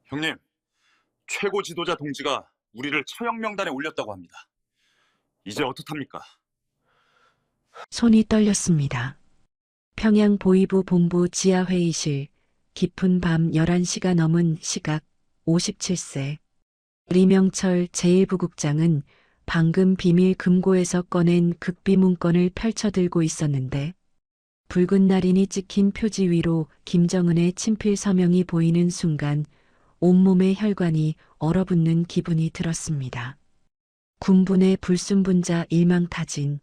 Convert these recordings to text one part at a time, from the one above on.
형님, 최고 지도자 동지가 우리를 처형 명단에 올렸다고 합니다. 이제 어떡합니까? 손이 떨렸습니다. 평양 보위부 본부 지하회의실, 깊은 밤 11시가 넘은 시각 57세. 리명철 제1부국장은 방금 비밀 금고에서 꺼낸 극비 문건을 펼쳐들고 있었는데 붉은 날인이 찍힌 표지 위로 김정은의 친필 서명이 보이는 순간 온몸의 혈관이 얼어붙는 기분이 들었습니다. 군분의 불순분자 일망타진.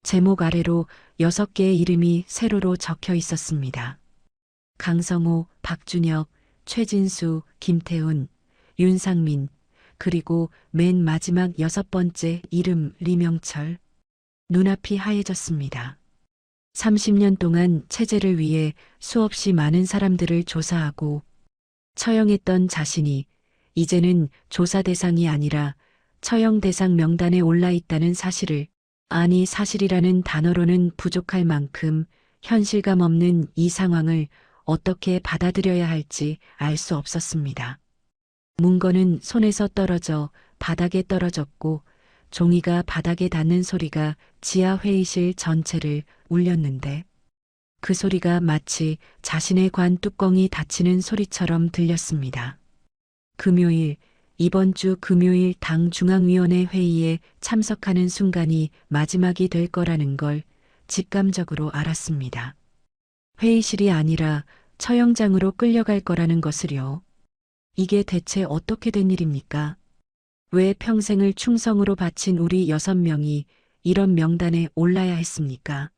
제목 아래로 6개의 이름이 세로로 적혀 있었습니다. 강성호, 박준혁, 최진수, 김태훈, 윤상민, 그리고 맨 마지막 6번째 이름 리명철. 눈앞이 하얘졌습니다. 30년 동안 체제를 위해 수없이 많은 사람들을 조사하고 처형했던 자신이 이제는 조사 대상이 아니라 처형 대상 명단에 올라 있다는 사실을, 아니 사실이라는 단어로는 부족할 만큼 현실감 없는 이 상황을 어떻게 받아들여야 할지 알 수 없었습니다. 문건은 손에서 떨어져 바닥에 떨어졌고 종이가 바닥에 닿는 소리가 지하 회의실 전체를 울렸는데 그 소리가 마치 자신의 관 뚜껑이 닫히는 소리처럼 들렸습니다. 금요일, 이번 주 금요일 당 중앙위원회 회의에 참석하는 순간이 마지막이 될 거라는 걸 직감적으로 알았습니다. 회의실이 아니라 처형장으로 끌려갈 거라는 것을요. 이게 대체 어떻게 된 일입니까? 왜 평생을 충성으로 바친 우리 6명이 이런 명단에 올라야 했습니까?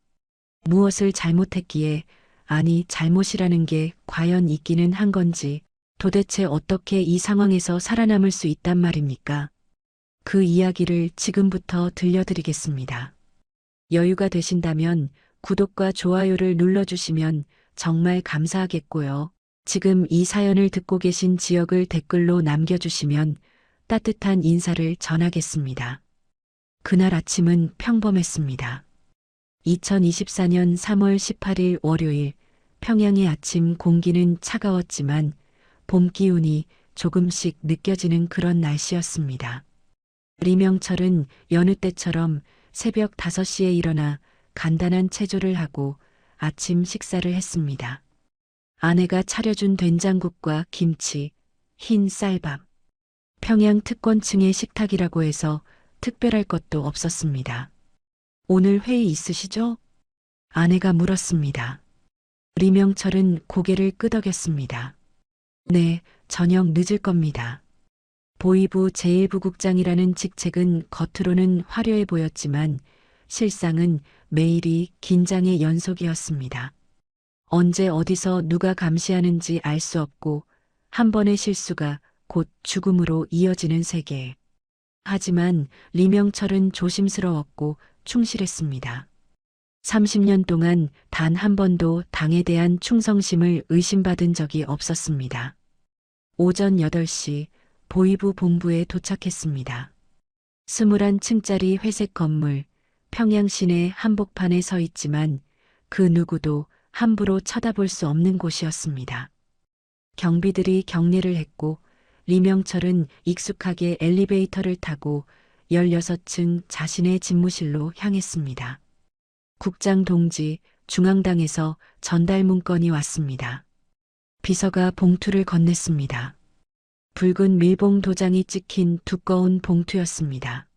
무엇을 잘못했기에, 아니 잘못이라는 게 과연 있기는 한 건지, 도대체 어떻게 이 상황에서 살아남을 수 있단 말입니까? 그 이야기를 지금부터 들려드리겠습니다. 여유가 되신다면 구독과 좋아요를 눌러주시면 정말 감사하겠고요. 지금 이 사연을 듣고 계신 지역을 댓글로 남겨주시면 따뜻한 인사를 전하겠습니다. 그날 아침은 평범했습니다. 2024년 3월 18일 월요일, 평양의 아침 공기는 차가웠지만 봄 기운이 조금씩 느껴지는 그런 날씨였습니다. 리명철은 여느 때처럼 새벽 5시에 일어나 간단한 체조를 하고 아침 식사를 했습니다. 아내가 차려준 된장국과 김치, 흰 쌀밥. 평양 특권층의 식탁이라고 해서 특별할 것도 없었습니다. 오늘 회의 있으시죠? 아내가 물었습니다. 리명철은 고개를 끄덕였습니다. 네, 저녁 늦을 겁니다. 보위부 제1부국장이라는 직책은 겉으로는 화려해 보였지만 실상은 매일이 긴장의 연속이었습니다. 언제 어디서 누가 감시하는지 알 수 없고 한 번의 실수가 곧 죽음으로 이어지는 세계. 하지만 리명철은 조심스러웠고 충실했습니다. 30년 동안 단 한 번도 당에 대한 충성심을 의심받은 적이 없었습니다. 오전 8시 보위부 본부에 도착했습니다. 21층짜리 회색 건물, 평양 시내 한복판에 서 있지만 그 누구도 함부로 쳐다볼 수 없는 곳이었습니다. 경비들이 경례를 했고 리명철은 익숙하게 엘리베이터를 타고 16층 자신의 집무실로 향했습니다. 국장 동지, 중앙당에서 전달 문건이 왔습니다. 비서가 봉투를 건넸습니다. 붉은 밀봉 도장이 찍힌 두꺼운 봉투였습니다.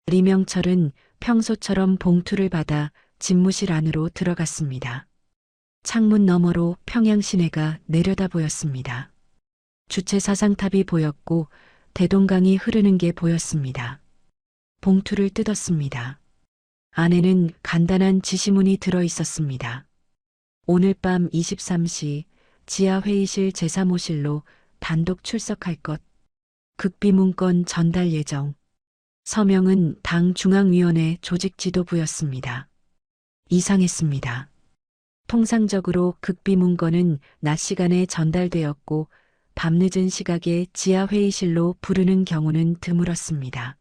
리명철은 평소처럼 봉투를 받아 집무실 안으로 들어갔습니다. 창문 너머로 평양 시내가 내려다 보였습니다. 주체 사상탑이 보였고 대동강이 흐르는 게 보였습니다. 봉투를 뜯었습니다. 안에는 간단한 지시문이 들어 있었습니다. 오늘 밤 23시 지하회의실 제3호실로 단독 출석할 것. 극비문건 전달 예정. 서명은 당 중앙위원회 조직지도부였습니다. 이상했습니다. 통상적으로 극비문건은 낮 시간에 전달되었고 밤늦은 시각에 지하회의실로 부르는 경우는 드물었습니다.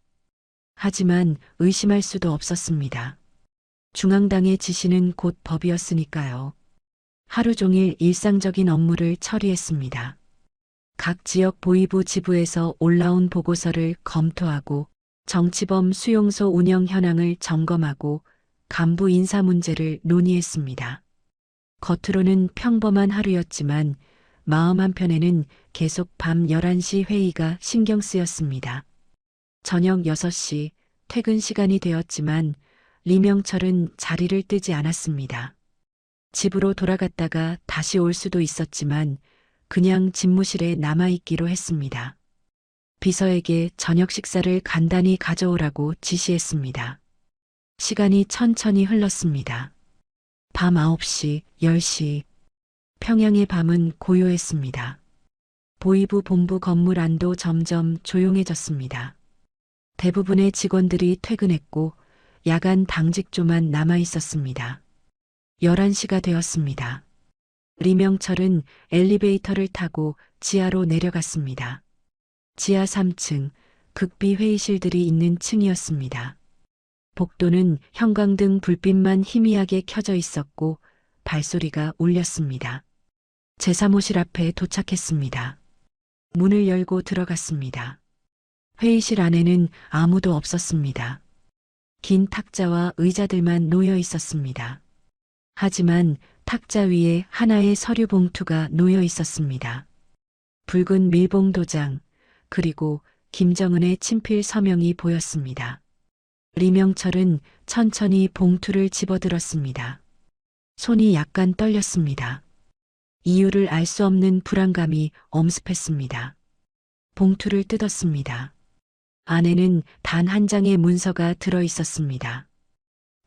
하지만 의심할 수도 없었습니다. 중앙당의 지시는 곧 법이었으니까요. 하루 종일 일상적인 업무를 처리했습니다. 각 지역 보위부 지부에서 올라온 보고서를 검토하고 정치범 수용소 운영 현황을 점검하고 간부 인사 문제를 논의했습니다. 겉으로는 평범한 하루였지만 마음 한편에는 계속 밤 11시 회의가 신경 쓰였습니다. 저녁 6시 퇴근 시간이 되었지만 리명철은 자리를 뜨지 않았습니다. 집으로 돌아갔다가 다시 올 수도 있었지만 그냥 집무실에 남아있기로 했습니다. 비서에게 저녁 식사를 간단히 가져오라고 지시했습니다. 시간이 천천히 흘렀습니다. 밤 9시, 10시. 평양의 밤은 고요했습니다. 보위부 본부 건물 안도 점점 조용해졌습니다. 대부분의 직원들이 퇴근했고 야간 당직조만 남아 있었습니다. 11시가 되었습니다. 리명철은 엘리베이터를 타고 지하로 내려갔습니다. 지하 3층, 극비 회의실들이 있는 층이었습니다. 복도는 형광등 불빛만 희미하게 켜져 있었고 발소리가 울렸습니다. 제3호실 앞에 도착했습니다. 문을 열고 들어갔습니다. 회의실 안에는 아무도 없었습니다. 긴 탁자와 의자들만 놓여 있었습니다. 하지만 탁자 위에 하나의 서류 봉투가 놓여 있었습니다. 붉은 밀봉 도장, 그리고 김정은의 친필 서명이 보였습니다. 리명철은 천천히 봉투를 집어들었습니다. 손이 약간 떨렸습니다. 이유를 알 수 없는 불안감이 엄습했습니다. 봉투를 뜯었습니다. 안에는 단 한 장의 문서가 들어 있었습니다.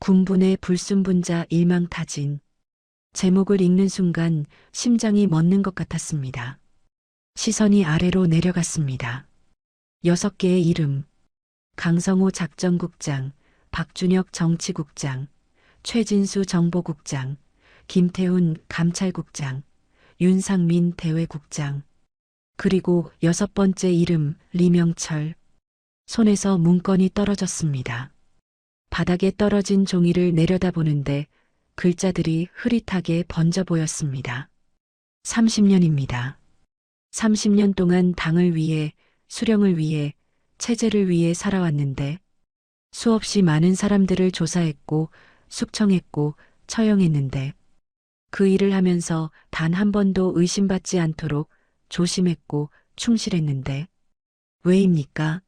군분의 불순분자 일망타진. 제목을 읽는 순간 심장이 멎는 것 같았습니다. 시선이 아래로 내려갔습니다. 6개의 이름. 강성호 작전국장, 박준혁 정치국장, 최진수 정보국장, 김태훈 감찰국장, 윤상민 대외국장. 그리고 6번째 이름 리명철. 손에서 문건이 떨어졌습니다. 바닥에 떨어진 종이를 내려다보는데 글자들이 흐릿하게 번져 보였습니다. 30년입니다. 30년 동안 당을 위해, 수령을 위해, 체제를 위해 살아왔는데 수없이 많은 사람들을 조사했고 숙청했고 처형했는데 그 일을 하면서 단 한 번도 의심받지 않도록 조심했고 충실했는데 왜입니까?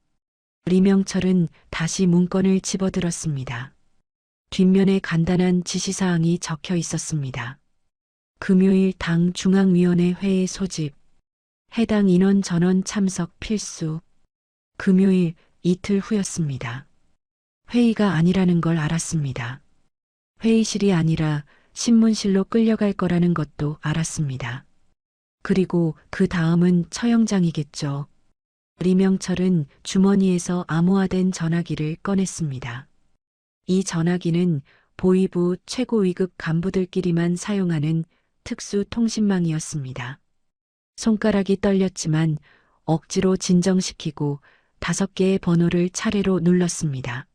리명철은 다시 문건을 집어들었습니다. 뒷면에 간단한 지시사항이 적혀 있었습니다. 금요일 당 중앙위원회 회의 소집, 해당 인원 전원 참석 필수. 금요일 이틀 후였습니다. 회의가 아니라는 걸 알았습니다. 회의실이 아니라 신문실로 끌려갈 거라는 것도 알았습니다. 그리고 그 다음은 처형장이겠죠. 리명철은 주머니에서 암호화된 전화기를 꺼냈습니다. 이 전화기는 보위부 최고 위급 간부들끼리만 사용하는 특수 통신망이었습니다. 손가락이 떨렸지만 억지로 진정시키고 5개의 번호를 차례로 눌렀습니다.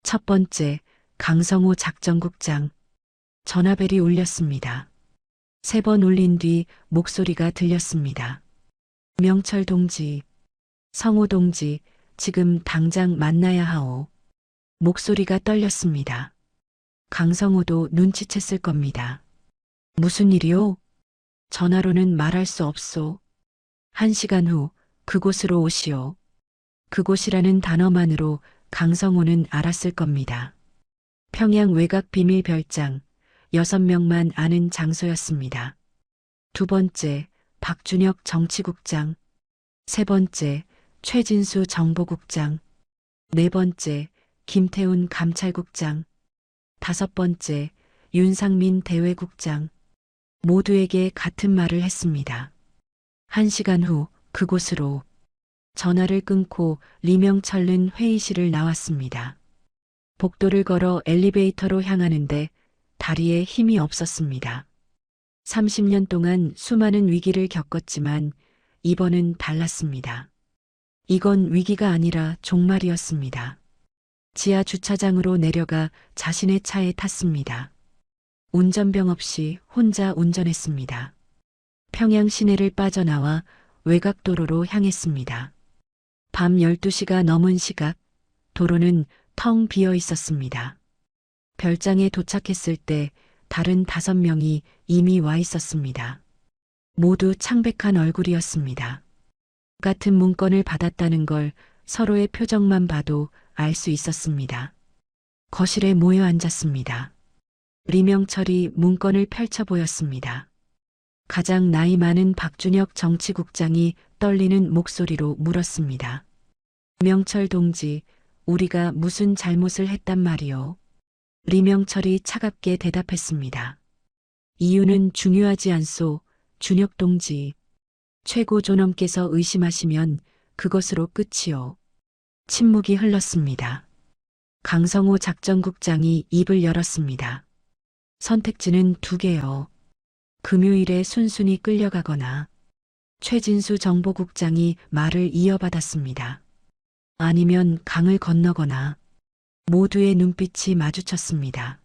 첫 번째, 강성호 작전국장. 전화벨이 울렸습니다. 3번 울린 뒤 목소리가 들렸습니다. 명철 동지, 성호 동지, 지금 당장 만나야 하오. 목소리가 떨렸습니다. 강성호도 눈치챘을 겁니다. 무슨 일이오? 전화로는 말할 수 없소. 1시간 후 그곳으로 오시오. 그곳이라는 단어만으로 강성호는 알았을 겁니다. 평양 외곽 비밀 별장, 6명만 아는 장소였습니다. 2번째, 박준혁 정치국장. 3번째, 최진수 정보국장. 4번째, 김태훈 감찰국장. 5번째, 윤상민 대외국장. 모두에게 같은 말을 했습니다. 1시간 후 그곳으로. 전화를 끊고 리명철은 회의실을 나왔습니다. 복도를 걸어 엘리베이터로 향하는데 다리에 힘이 없었습니다. 30년 동안 수많은 위기를 겪었지만 이번은 달랐습니다. 이건 위기가 아니라 종말이었습니다. 지하 주차장으로 내려가 자신의 차에 탔습니다. 운전병 없이 혼자 운전했습니다. 평양 시내를 빠져나와 외곽도로로 향했습니다. 밤 12시가 넘은 시각, 도로는 텅 비어 있었습니다. 별장에 도착했을 때 다른 5명이 이미 와 있었습니다. 모두 창백한 얼굴이었습니다. 같은 문건을 받았다는 걸 서로의 표정만 봐도 알 수 있었습니다. 거실에 모여 앉았습니다. 리명철이 문건을 펼쳐 보였습니다. 가장 나이 많은 박준혁 정치국장이 떨리는 목소리로 물었습니다. 리명철 동지, 우리가 무슨 잘못을 했단 말이오? 리명철이 차갑게 대답했습니다. 이유는 중요하지 않소, 준혁 동지. 최고 존엄께서 의심하시면 그것으로 끝이오. 침묵이 흘렀습니다. 강성호 작전국장이 입을 열었습니다. 선택지는 2개요. 금요일에 순순히 끌려가거나 최진수 정보국장이 말을 이어받았습니다. 아니면 강을 건너거나. 모두의 눈빛이 마주쳤습니다.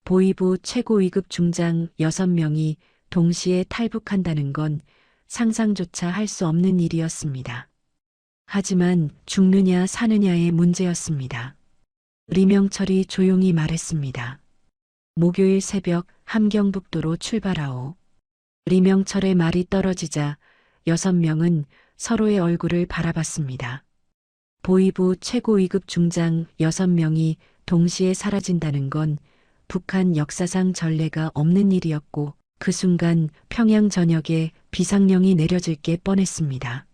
보위부 최고 위급 중장 6명이 동시에 탈북한다는 건 상상조차 할 수 없는 일이었습니다. 하지만 죽느냐 사느냐의 문제였습니다. 리명철이 조용히 말했습니다. 목요일 새벽 함경북도로 출발하오. 리명철의 말이 떨어지자 6명은 서로의 얼굴을 바라봤습니다. 보위부 최고 위급 중장 6명이 동시에 사라진다는 건 북한 역사상 전례가 없는 일이었고 그 순간 평양 전역에 비상령이 내려질 게 뻔했습니다.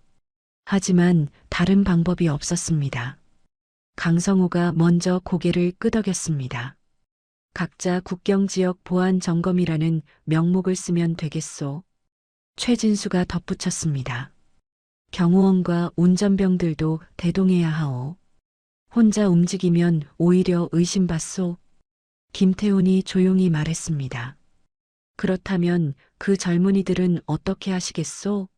하지만 다른 방법이 없었습니다. 강성호가 먼저 고개를 끄덕였습니다. 각자 국경지역 보안 점검이라는 명목을 쓰면 되겠소. 최진수가 덧붙였습니다. 경호원과 운전병들도 대동해야 하오. 혼자 움직이면 오히려 의심받소. 김태훈이 조용히 말했습니다. 그렇다면 그 젊은이들은 어떻게 하시겠소?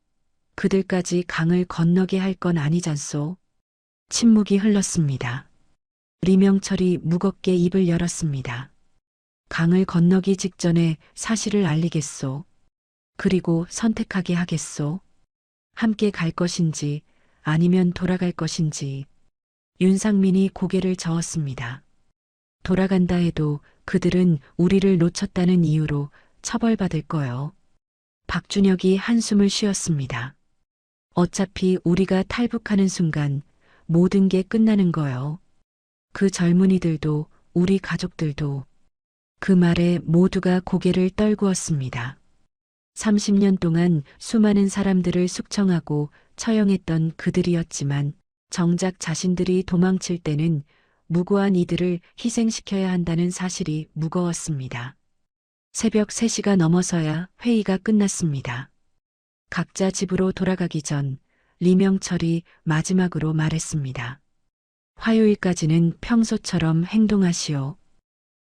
그들까지 강을 건너게 할 건 아니잖소. 침묵이 흘렀습니다. 리명철이 무겁게 입을 열었습니다. 강을 건너기 직전에 사실을 알리겠소. 그리고 선택하게 하겠소. 함께 갈 것인지 아니면 돌아갈 것인지. 윤상민이 고개를 저었습니다. 돌아간다 해도 그들은 우리를 놓쳤다는 이유로 처벌받을 거요. 박준혁이 한숨을 쉬었습니다. 어차피 우리가 탈북하는 순간 모든 게 끝나는 거요. 그 젊은이들도 우리 가족들도. 그 말에 모두가 고개를 떨구었습니다. 30년 동안 수많은 사람들을 숙청하고 처형했던 그들이었지만 정작 자신들이 도망칠 때는 무고한 이들을 희생시켜야 한다는 사실이 무거웠습니다. 새벽 3시가 넘어서야 회의가 끝났습니다. 각자 집으로 돌아가기 전 리명철이 마지막으로 말했습니다. 화요일까지는 평소처럼 행동하시오.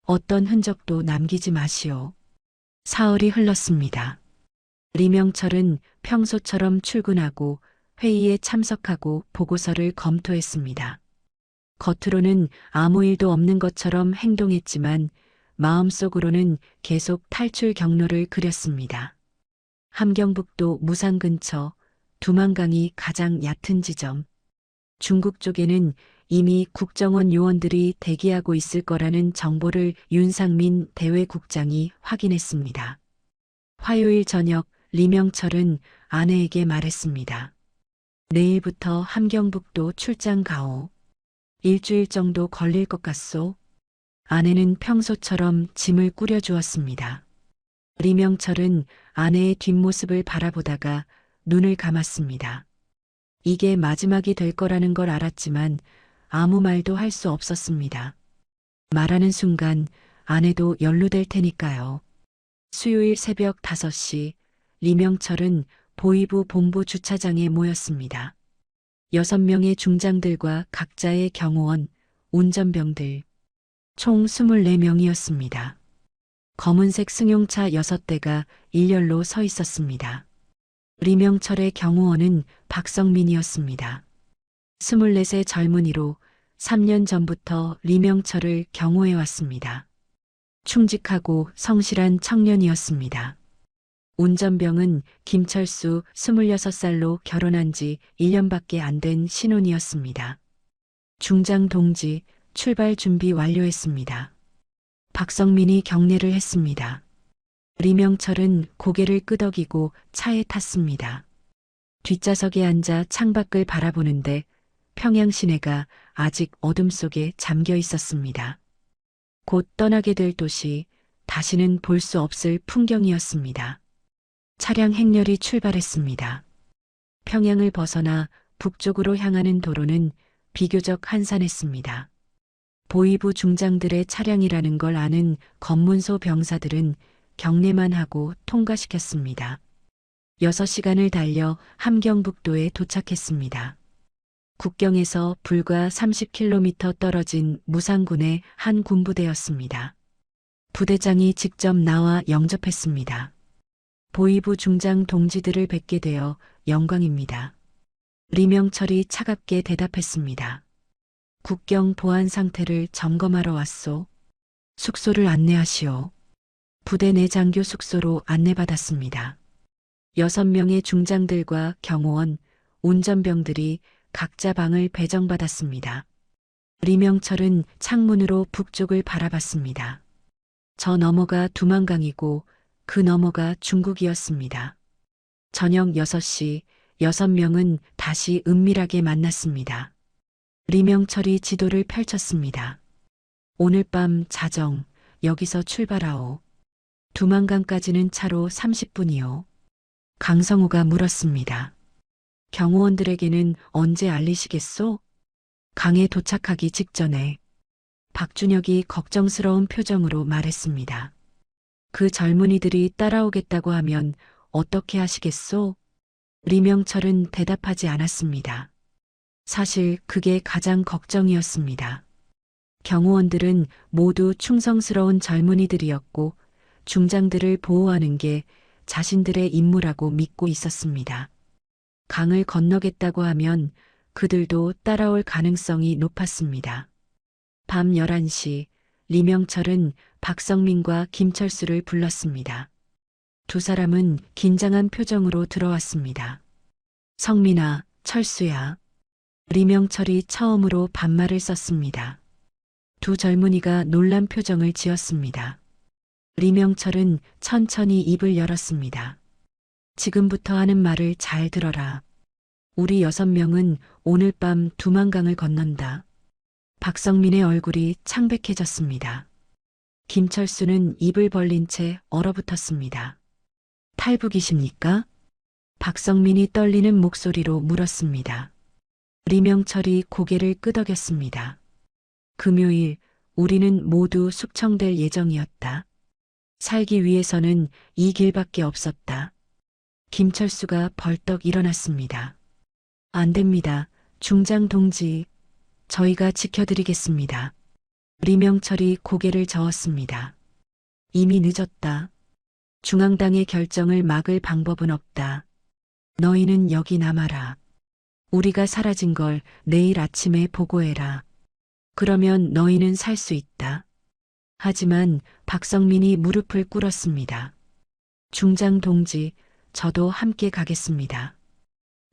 어떤 흔적도 남기지 마시오. 사흘이 흘렀습니다. 리명철은 평소처럼 출근하고 회의에 참석하고 보고서를 검토했습니다. 겉으로는 아무 일도 없는 것처럼 행동했지만 마음속으로는 계속 탈출 경로를 그렸습니다. 함경북도 무산 근처 두만강이 가장 얕은 지점. 중국 쪽에는 이미 국정원 요원들이 대기하고 있을 거라는 정보를 윤상민 대외국장이 확인했습니다. 화요일 저녁 리명철은 아내에게 말했습니다. 내일부터 함경북도 출장 가오. 일주일 정도 걸릴 것 같소. 아내는 평소처럼 짐을 꾸려주었습니다. 리명철은 아내의 뒷모습을 바라보다가 눈을 감았습니다. 이게 마지막이 될 거라는 걸 알았지만 아무 말도 할 수 없었습니다. 말하는 순간 아내도 연루될 테니까요. 수요일 새벽 5시 리명철은 보위부 본부 주차장에 모였습니다. 6명의 중장들과 각자의 경호원, 운전병들, 총 24명이었습니다. 검은색 승용차 6대가 일렬로 서 있었습니다. 리명철의 경호원은 박성민이었습니다. 24세 젊은이로 3년 전부터 리명철을 경호해 왔습니다. 충직하고 성실한 청년이었습니다. 운전병은 김철수 26살로 결혼한 지 1년밖에 안 된 신혼이었습니다. 중장 동지 출발 준비 완료했습니다. 박성민이 경례를 했습니다. 리명철은 고개를 끄덕이고 차에 탔습니다. 뒷좌석에 앉아 창밖을 바라보는데 평양 시내가 아직 어둠 속에 잠겨 있었습니다. 곧 떠나게 될 도시, 다시는 볼 수 없을 풍경이었습니다. 차량 행렬이 출발했습니다. 평양을 벗어나 북쪽으로 향하는 도로는 비교적 한산했습니다. 보위부 중장들의 차량이라는 걸 아는 검문소 병사들은 경례만 하고 통과시켰습니다. 6시간을 달려 함경북도에 도착했습니다. 국경에서 불과 30km 떨어진 무상군의 한 군부대였습니다. 부대장이 직접 나와 영접했습니다. 보위부 중장 동지들을 뵙게 되어 영광입니다. 리명철이 차갑게 대답했습니다. 국경 보안 상태를 점검하러 왔소. 숙소를 안내하시오. 부대 내 장교 숙소로 안내받았습니다. 6명의 중장들과 경호원, 운전병들이 각자 방을 배정받았습니다. 리명철은 창문으로 북쪽을 바라봤습니다. 저 너머가 두만강이고 그 너머가 중국이었습니다. 저녁 6시 6명은 다시 은밀하게 만났습니다. 리명철이 지도를 펼쳤습니다. 오늘 밤 자정, 여기서 출발하오. 두만강까지는 차로 30분이요. 강성우가 물었습니다. 경호원들에게는 언제 알리시겠소? 강에 도착하기 직전에 박준혁이 걱정스러운 표정으로 말했습니다. 그 젊은이들이 따라오겠다고 하면 어떻게 하시겠소? 리명철은 대답하지 않았습니다. 사실 그게 가장 걱정이었습니다. 경호원들은 모두 충성스러운 젊은이들이었고 중장들을 보호하는 게 자신들의 임무라고 믿고 있었습니다. 강을 건너겠다고 하면 그들도 따라올 가능성이 높았습니다. 밤 11시 리명철은 박성민과 김철수를 불렀습니다. 두 사람은 긴장한 표정으로 들어왔습니다. 성민아, 철수야. 리명철이 처음으로 반말을 썼습니다. 두 젊은이가 놀란 표정을 지었습니다. 리명철은 천천히 입을 열었습니다. 지금부터 하는 말을 잘 들어라. 우리 6명은 오늘 밤 두만강을 건넌다. 박성민의 얼굴이 창백해졌습니다. 김철수는 입을 벌린 채 얼어붙었습니다. 탈북이십니까? 박성민이 떨리는 목소리로 물었습니다. 리명철이 고개를 끄덕였습니다. 금요일 우리는 모두 숙청될 예정이었다. 살기 위해서는 이 길밖에 없었다. 김철수가 벌떡 일어났습니다. 안 됩니다. 중장 동지, 저희가 지켜드리겠습니다. 리명철이 고개를 저었습니다. 이미 늦었다. 중앙당의 결정을 막을 방법은 없다. 너희는 여기 남아라. 우리가 사라진 걸 내일 아침에 보고해라. 그러면 너희는 살 수 있다. 하지만 박성민이 무릎을 꿇었습니다. 중장 동지, 저도 함께 가겠습니다.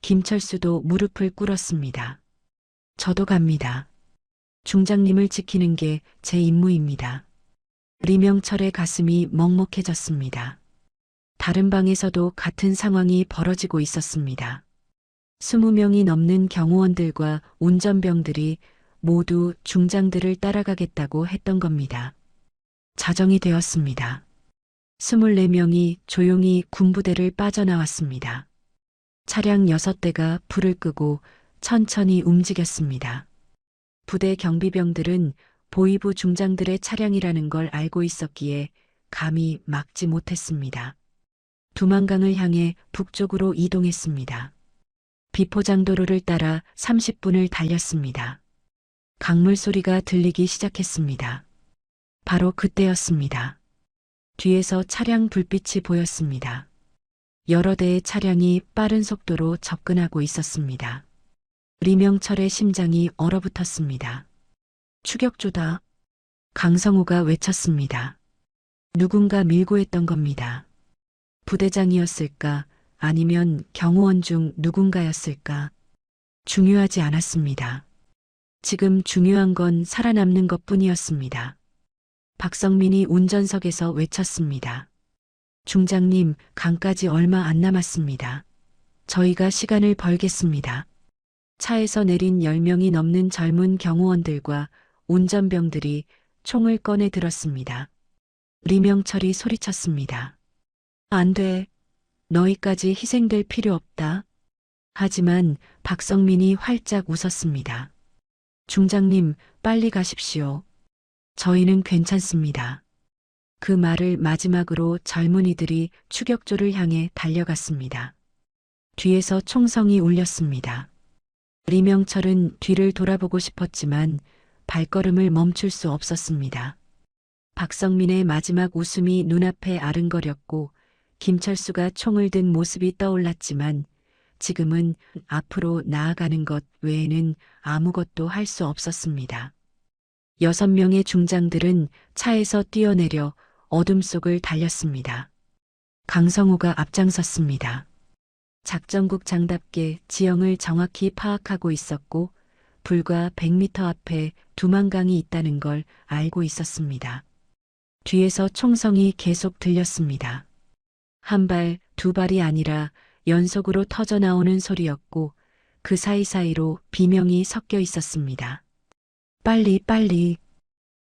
김철수도 무릎을 꿇었습니다. 저도 갑니다. 중장님을 지키는 게 제 임무입니다. 리명철의 가슴이 먹먹해졌습니다. 다른 방에서도 같은 상황이 벌어지고 있었습니다. 20명이 넘는 경호원들과 운전병들이 모두 중장들을 따라가겠다고 했던 겁니다. 자정이 되었습니다. 24명이 조용히 군부대를 빠져나왔습니다. 차량 6대가 불을 끄고 천천히 움직였습니다. 부대 경비병들은 보위부 중장들의 차량이라는 걸 알고 있었기에 감히 막지 못했습니다. 두만강을 향해 북쪽으로 이동했습니다. 비포장도로를 따라 30분을 달렸습니다. 강물 소리가 들리기 시작했습니다. 바로 그때였습니다. 뒤에서 차량 불빛이 보였습니다. 여러 대의 차량이 빠른 속도로 접근하고 있었습니다. 리명철의 심장이 얼어붙었습니다. 추격조다. 강성우가 외쳤습니다. 누군가 밀고 했던 겁니다. 부대장이었을까? 아니면 경호원 중 누군가였을까? 중요하지 않았습니다. 지금 중요한 건 살아남는 것 뿐이었습니다. 박성민이 운전석에서 외쳤습니다. 중장님, 강까지 얼마 안 남았습니다. 저희가 시간을 벌겠습니다. 차에서 내린 10명이 넘는 젊은 경호원들과 운전병들이 총을 꺼내 들었습니다. 리명철이 소리쳤습니다. 안 돼. 너희까지 희생될 필요 없다. 하지만 박성민이 활짝 웃었습니다. 중장님, 빨리 가십시오. 저희는 괜찮습니다. 그 말을 마지막으로 젊은이들이 추격조를 향해 달려갔습니다. 뒤에서 총성이 울렸습니다. 리명철은 뒤를 돌아보고 싶었지만 발걸음을 멈출 수 없었습니다. 박성민의 마지막 웃음이 눈앞에 아른거렸고 김철수가 총을 든 모습이 떠올랐지만 지금은 앞으로 나아가는 것 외에는 아무것도 할 수 없었습니다. 6명의 중장들은 차에서 뛰어내려 어둠 속을 달렸습니다. 강성호가 앞장섰습니다. 작전국 장답게 지형을 정확히 파악하고 있었고 불과 100m 앞에 두만강이 있다는 걸 알고 있었습니다. 뒤에서 총성이 계속 들렸습니다. 한 발, 두 발이 아니라 연속으로 터져나오는 소리였고 그 사이사이로 비명이 섞여 있었습니다. 빨리 빨리.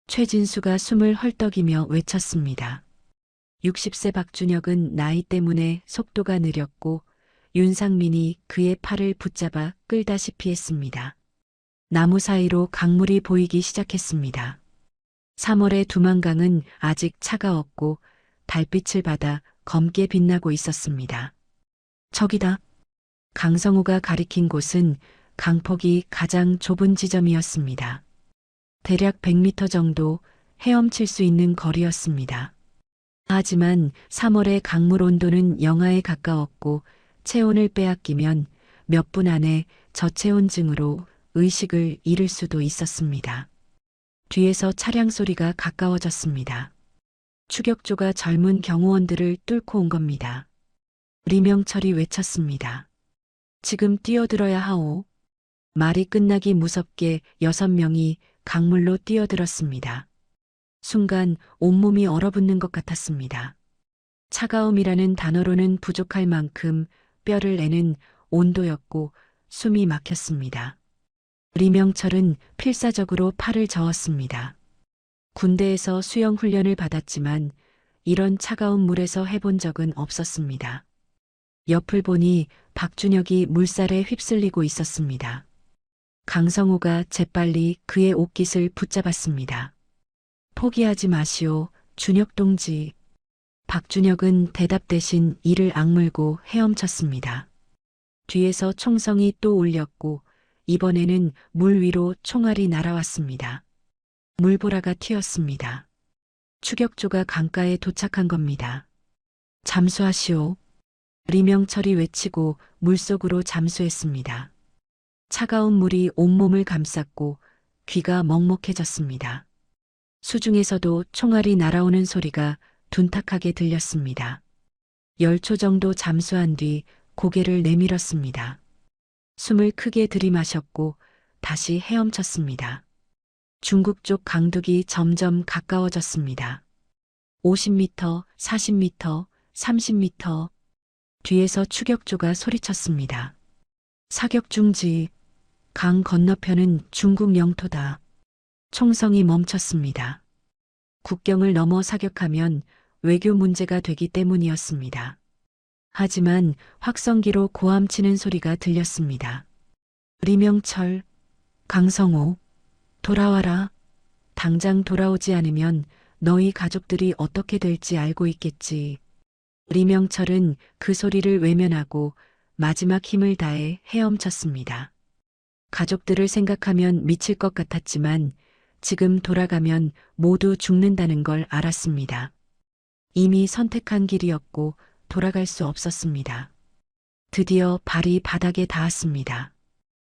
최진수가 숨을 헐떡이며 외쳤습니다. 60세 박준혁은 나이 때문에 속도가 느렸고 윤상민이 그의 팔을 붙잡아 끌다시피 했습니다. 나무 사이로 강물이 보이기 시작했습니다. 3월의 두만강은 아직 차가웠고 달빛을 받아 검게 빛나고 있었습니다. 저기다. 강성우가 가리킨 곳은 강폭이 가장 좁은 지점이었습니다. 대략 100m 정도 헤엄칠 수 있는 거리였습니다. 하지만 3월의 강물 온도는 영하에 가까웠고 체온을 빼앗기면 몇 분 안에 저체온증으로 의식을 잃을 수도 있었습니다. 뒤에서 차량 소리가 가까워졌습니다. 추격조가 젊은 경호원들을 뚫고 온 겁니다. 리명철이 외쳤습니다. 지금 뛰어들어야 하오. 말이 끝나기 무섭게 6명이 강물로 뛰어들었습니다. 순간 온몸이 얼어붙는 것 같았습니다. 차가움이라는 단어로는 부족할 만큼 뼈를 내는 온도였고 숨이 막혔습니다. 리명철은 필사적으로 팔을 저었습니다. 군대에서 수영 훈련을 받았지만 이런 차가운 물에서 해본 적은 없었습니다. 옆을 보니 박준혁이 물살에 휩쓸리고 있었습니다. 강성호가 재빨리 그의 옷깃을 붙잡았습니다. 포기하지 마시오, 준혁 동지. 박준혁은 대답 대신 이를 악물고 헤엄쳤습니다. 뒤에서 총성이 또 울렸고 이번에는 물 위로 총알이 날아왔습니다. 물보라가 튀었습니다. 추격조가 강가에 도착한 겁니다. 잠수하시오. 리명철이 외치고 물속으로 잠수했습니다. 차가운 물이 온몸을 감쌌고 귀가 먹먹해졌습니다. 수중에서도 총알이 날아오는 소리가 둔탁하게 들렸습니다. 10초 정도 잠수한 뒤 고개를 내밀었습니다. 숨을 크게 들이마셨고 다시 헤엄쳤습니다. 중국 쪽 강둑이 점점 가까워졌습니다. 50m, 40m, 30m. 뒤에서 추격조가 소리쳤습니다. 사격 중지. 강 건너편은 중국 영토다. 총성이 멈췄습니다. 국경을 넘어 사격하면 외교 문제가 되기 때문이었습니다. 하지만 확성기로 고함치는 소리가 들렸습니다. 리명철, 강성호, 돌아와라. 당장 돌아오지 않으면 너희 가족들이 어떻게 될지 알고 있겠지. 리명철은 그 소리를 외면하고 마지막 힘을 다해 헤엄쳤습니다. 가족들을 생각하면 미칠 것 같았지만 지금 돌아가면 모두 죽는다는 걸 알았습니다. 이미 선택한 길이었고 돌아갈 수 없었습니다. 드디어 발이 바닥에 닿았습니다.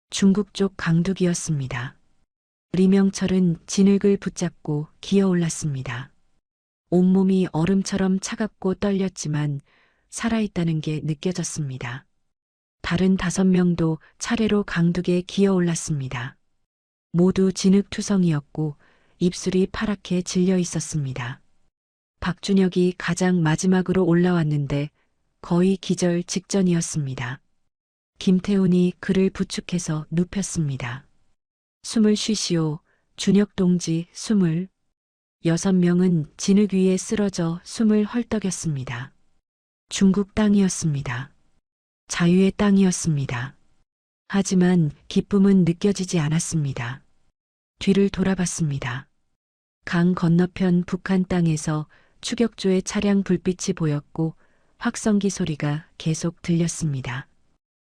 중국 쪽 강둑이었습니다. 리명철은 진흙을 붙잡고 기어 올랐습니다. 온몸이 얼음처럼 차갑고 떨렸지만 살아있다는 게 느껴졌습니다. 다른 5명도 차례로 강둑에 기어 올랐습니다. 모두 진흙투성이었고 입술이 파랗게 질려 있었습니다. 박준혁이 가장 마지막으로 올라왔는데 거의 기절 직전이었습니다. 김태훈이 그를 부축해서 눕혔습니다. 숨을 쉬시오. 준혁 동지, 숨을. 6명은 진흙 위에 쓰러져 숨을 헐떡였습니다. 중국 땅이었습니다. 자유의 땅이었습니다. 하지만 기쁨은 느껴지지 않았습니다. 뒤를 돌아봤습니다. 강 건너편 북한 땅에서 추격조의 차량 불빛이 보였고 확성기 소리가 계속 들렸습니다.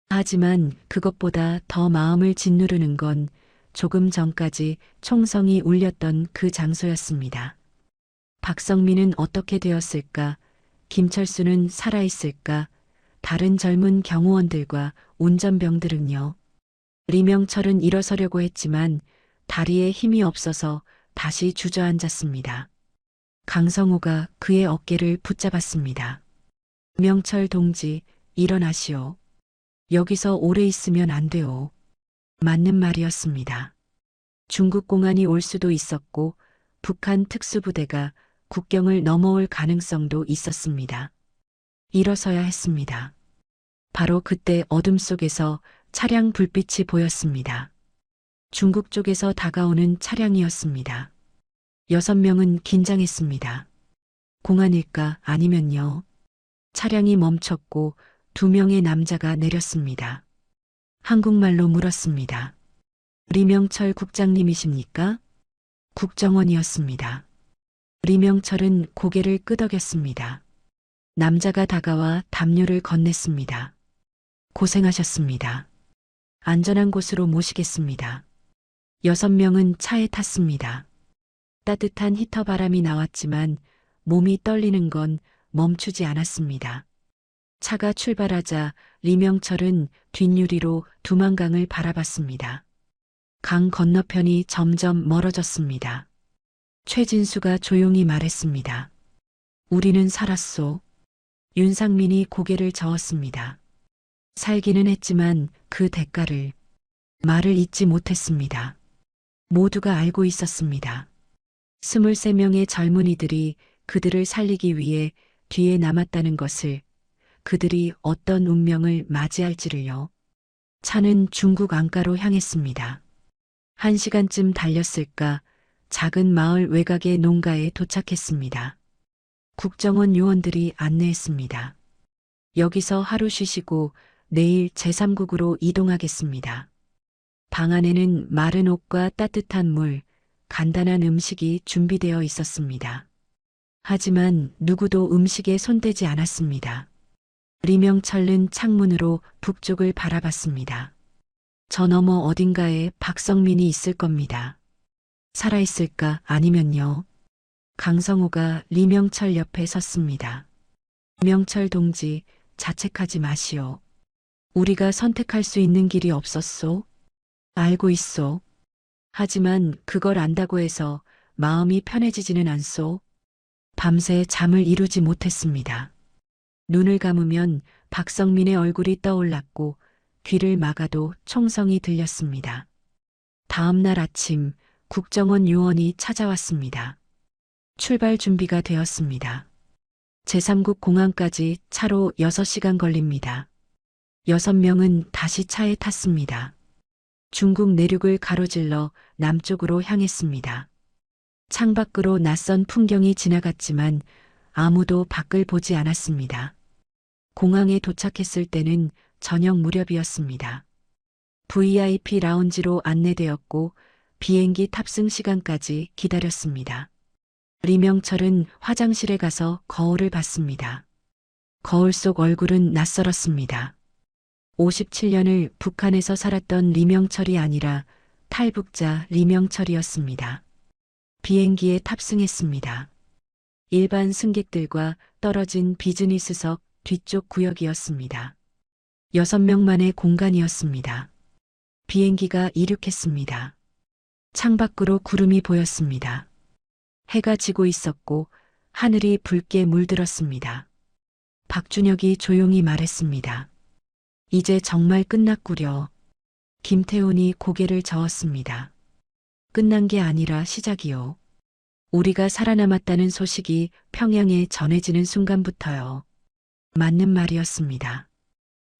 하지만 그것보다 더 마음을 짓누르는 건 조금 전까지 총성이 울렸던 그 장소였습니다. 박성민은 어떻게 되었을까? 김철수는 살아있을까? 다른 젊은 경호원들과 운전병들은요? 리명철은 일어서려고 했지만 다리에 힘이 없어서 다시 주저앉았습니다. 강성호가 그의 어깨를 붙잡았습니다. 명철 동지, 일어나시오. 여기서 오래 있으면 안 돼요. 맞는 말이었습니다. 중국 공안이 올 수도 있었고 북한 특수부대가 국경을 넘어올 가능성도 있었습니다. 일어서야 했습니다. 바로 그때 어둠 속에서 차량 불빛이 보였습니다. 중국 쪽에서 다가오는 차량이었습니다. 6명은 긴장했습니다. 공안일까 아니면요. 차량이 멈췄고 2명의 남자가 내렸습니다. 한국말로 물었습니다. 리명철 국장님이십니까? 국정원이었습니다. 리명철은 고개를 끄덕였습니다. 남자가 다가와 담요를 건넸습니다. 고생하셨습니다. 안전한 곳으로 모시겠습니다. 6명은 차에 탔습니다. 따뜻한 히터 바람이 나왔지만 몸이 떨리는 건 멈추지 않았습니다. 차가 출발하자 리명철은 뒷유리로 두만강을 바라봤습니다. 강 건너편이 점점 멀어졌습니다. 최진수가 조용히 말했습니다. 우리는 살았소. 윤상민이 고개를 저었습니다. 살기는 했지만 그 대가를 말을 잊지 못했습니다. 모두가 알고 있었습니다. 23명의 젊은이들이 그들을 살리기 위해 뒤에 남았다는 것을, 그들이 어떤 운명을 맞이할지를요. 차는 중국 안가로 향했습니다. 1시간쯤 달렸을까 작은 마을 외곽의 농가에 도착했습니다. 국정원 요원들이 안내했습니다. 여기서 하루 쉬시고 내일 제3국으로 이동하겠습니다. 방 안에는 마른 옷과 따뜻한 물, 간단한 음식이 준비되어 있었습니다. 하지만 누구도 음식에 손대지 않았습니다. 리명철은 창문으로 북쪽을 바라봤습니다. 저 너머 어딘가에 박성민이 있을 겁니다. 살아있을까 아니면요. 강성호가 리명철 옆에 섰습니다. 리명철 동지, 자책하지 마시오. 우리가 선택할 수 있는 길이 없었소? 알고 있소. 하지만 그걸 안다고 해서 마음이 편해지지는 않소. 밤새 잠을 이루지 못했습니다. 눈을 감으면 박성민의 얼굴이 떠올랐고 귀를 막아도 총성이 들렸습니다. 다음 날 아침 국정원 요원이 찾아왔습니다. 출발 준비가 되었습니다. 제3국 공항까지 차로 6시간 걸립니다. 6명은 다시 차에 탔습니다. 중국 내륙을 가로질러 남쪽으로 향했습니다. 창밖으로 낯선 풍경이 지나갔지만 아무도 밖을 보지 않았습니다. 공항에 도착했을 때는 저녁 무렵이었습니다. VIP 라운지로 안내되었고 비행기 탑승 시간까지 기다렸습니다. 리명철은 화장실에 가서 거울을 봤습니다. 거울 속 얼굴은 낯설었습니다. 57년을 북한에서 살았던 리명철이 아니라 탈북자 리명철이었습니다. 비행기에 탑승했습니다. 일반 승객들과 떨어진 비즈니스석 뒤쪽 구역이었습니다. 6명만의 공간이었습니다. 비행기가 이륙했습니다. 창밖으로 구름이 보였습니다. 해가 지고 있었고 하늘이 붉게 물들었습니다. 박준혁이 조용히 말했습니다. 이제 정말 끝났구려. 김태훈이 고개를 저었습니다. 끝난 게 아니라 시작이요. 우리가 살아남았다는 소식이 평양에 전해지는 순간부터요. 맞는 말이었습니다.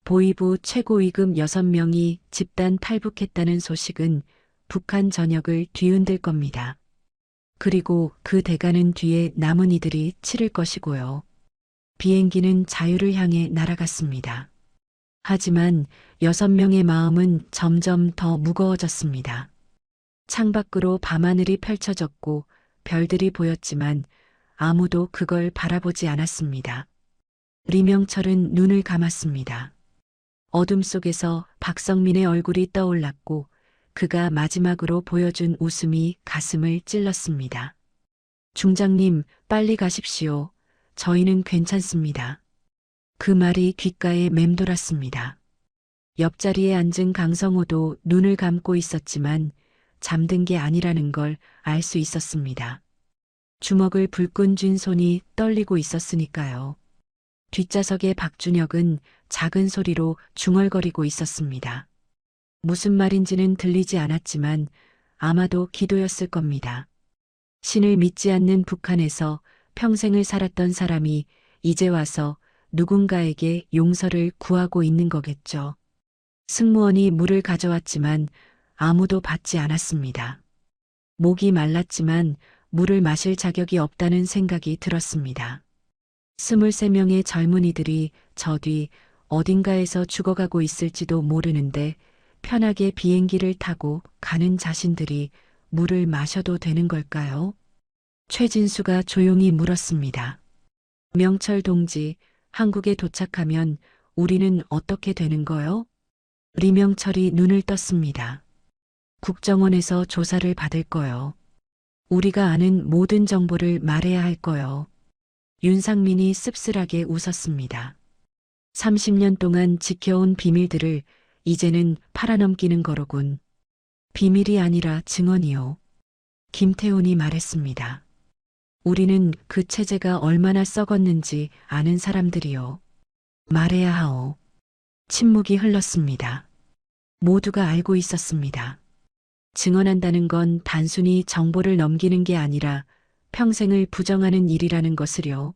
보위부 최고위급 6명이 집단 탈북했다는 소식은 북한 전역을 뒤흔들 겁니다. 그리고 그 대가는 뒤에 남은 이들이 치를 것이고요. 비행기는 자유를 향해 날아갔습니다. 하지만 6명의 마음은 점점 더 무거워졌습니다. 창밖으로 밤하늘이 펼쳐졌고 별들이 보였지만 아무도 그걸 바라보지 않았습니다. 리명철은 눈을 감았습니다. 어둠 속에서 박성민의 얼굴이 떠올랐고 그가 마지막으로 보여준 웃음이 가슴을 찔렀습니다. 중장님, 빨리 가십시오. 저희는 괜찮습니다. 그 말이 귓가에 맴돌았습니다. 옆자리에 앉은 강성호도 눈을 감고 있었지만 잠든 게 아니라는 걸 알 수 있었습니다. 주먹을 불끈 쥔 손이 떨리고 있었으니까요. 뒷좌석의 박준혁은 작은 소리로 중얼거리고 있었습니다. 무슨 말인지는 들리지 않았지만 아마도 기도였을 겁니다. 신을 믿지 않는 북한에서 평생을 살았던 사람이 이제 와서 누군가에게 용서를 구하고 있는 거겠죠. 승무원이 물을 가져왔지만 아무도 받지 않았습니다. 목이 말랐지만 물을 마실 자격이 없다는 생각이 들었습니다. 23명의 젊은이들이 저 뒤 어딘가에서 죽어가고 있을지도 모르는데 편하게 비행기를 타고 가는 자신들이 물을 마셔도 되는 걸까요? 최진수가 조용히 물었습니다. 명철 동지, 한국에 도착하면 우리는 어떻게 되는 거요? 리명철이 눈을 떴습니다. 국정원에서 조사를 받을 거요. 우리가 아는 모든 정보를 말해야 할 거요. 윤상민이 씁쓸하게 웃었습니다. 30년 동안 지켜온 비밀들을 이제는 팔아넘기는 거로군. 비밀이 아니라 증언이요. 김태훈이 말했습니다. 우리는 그 체제가 얼마나 썩었는지 아는 사람들이요. 말해야 하오. 침묵이 흘렀습니다. 모두가 알고 있었습니다. 증언한다는 건 단순히 정보를 넘기는 게 아니라 평생을 부정하는 일이라는 것을요.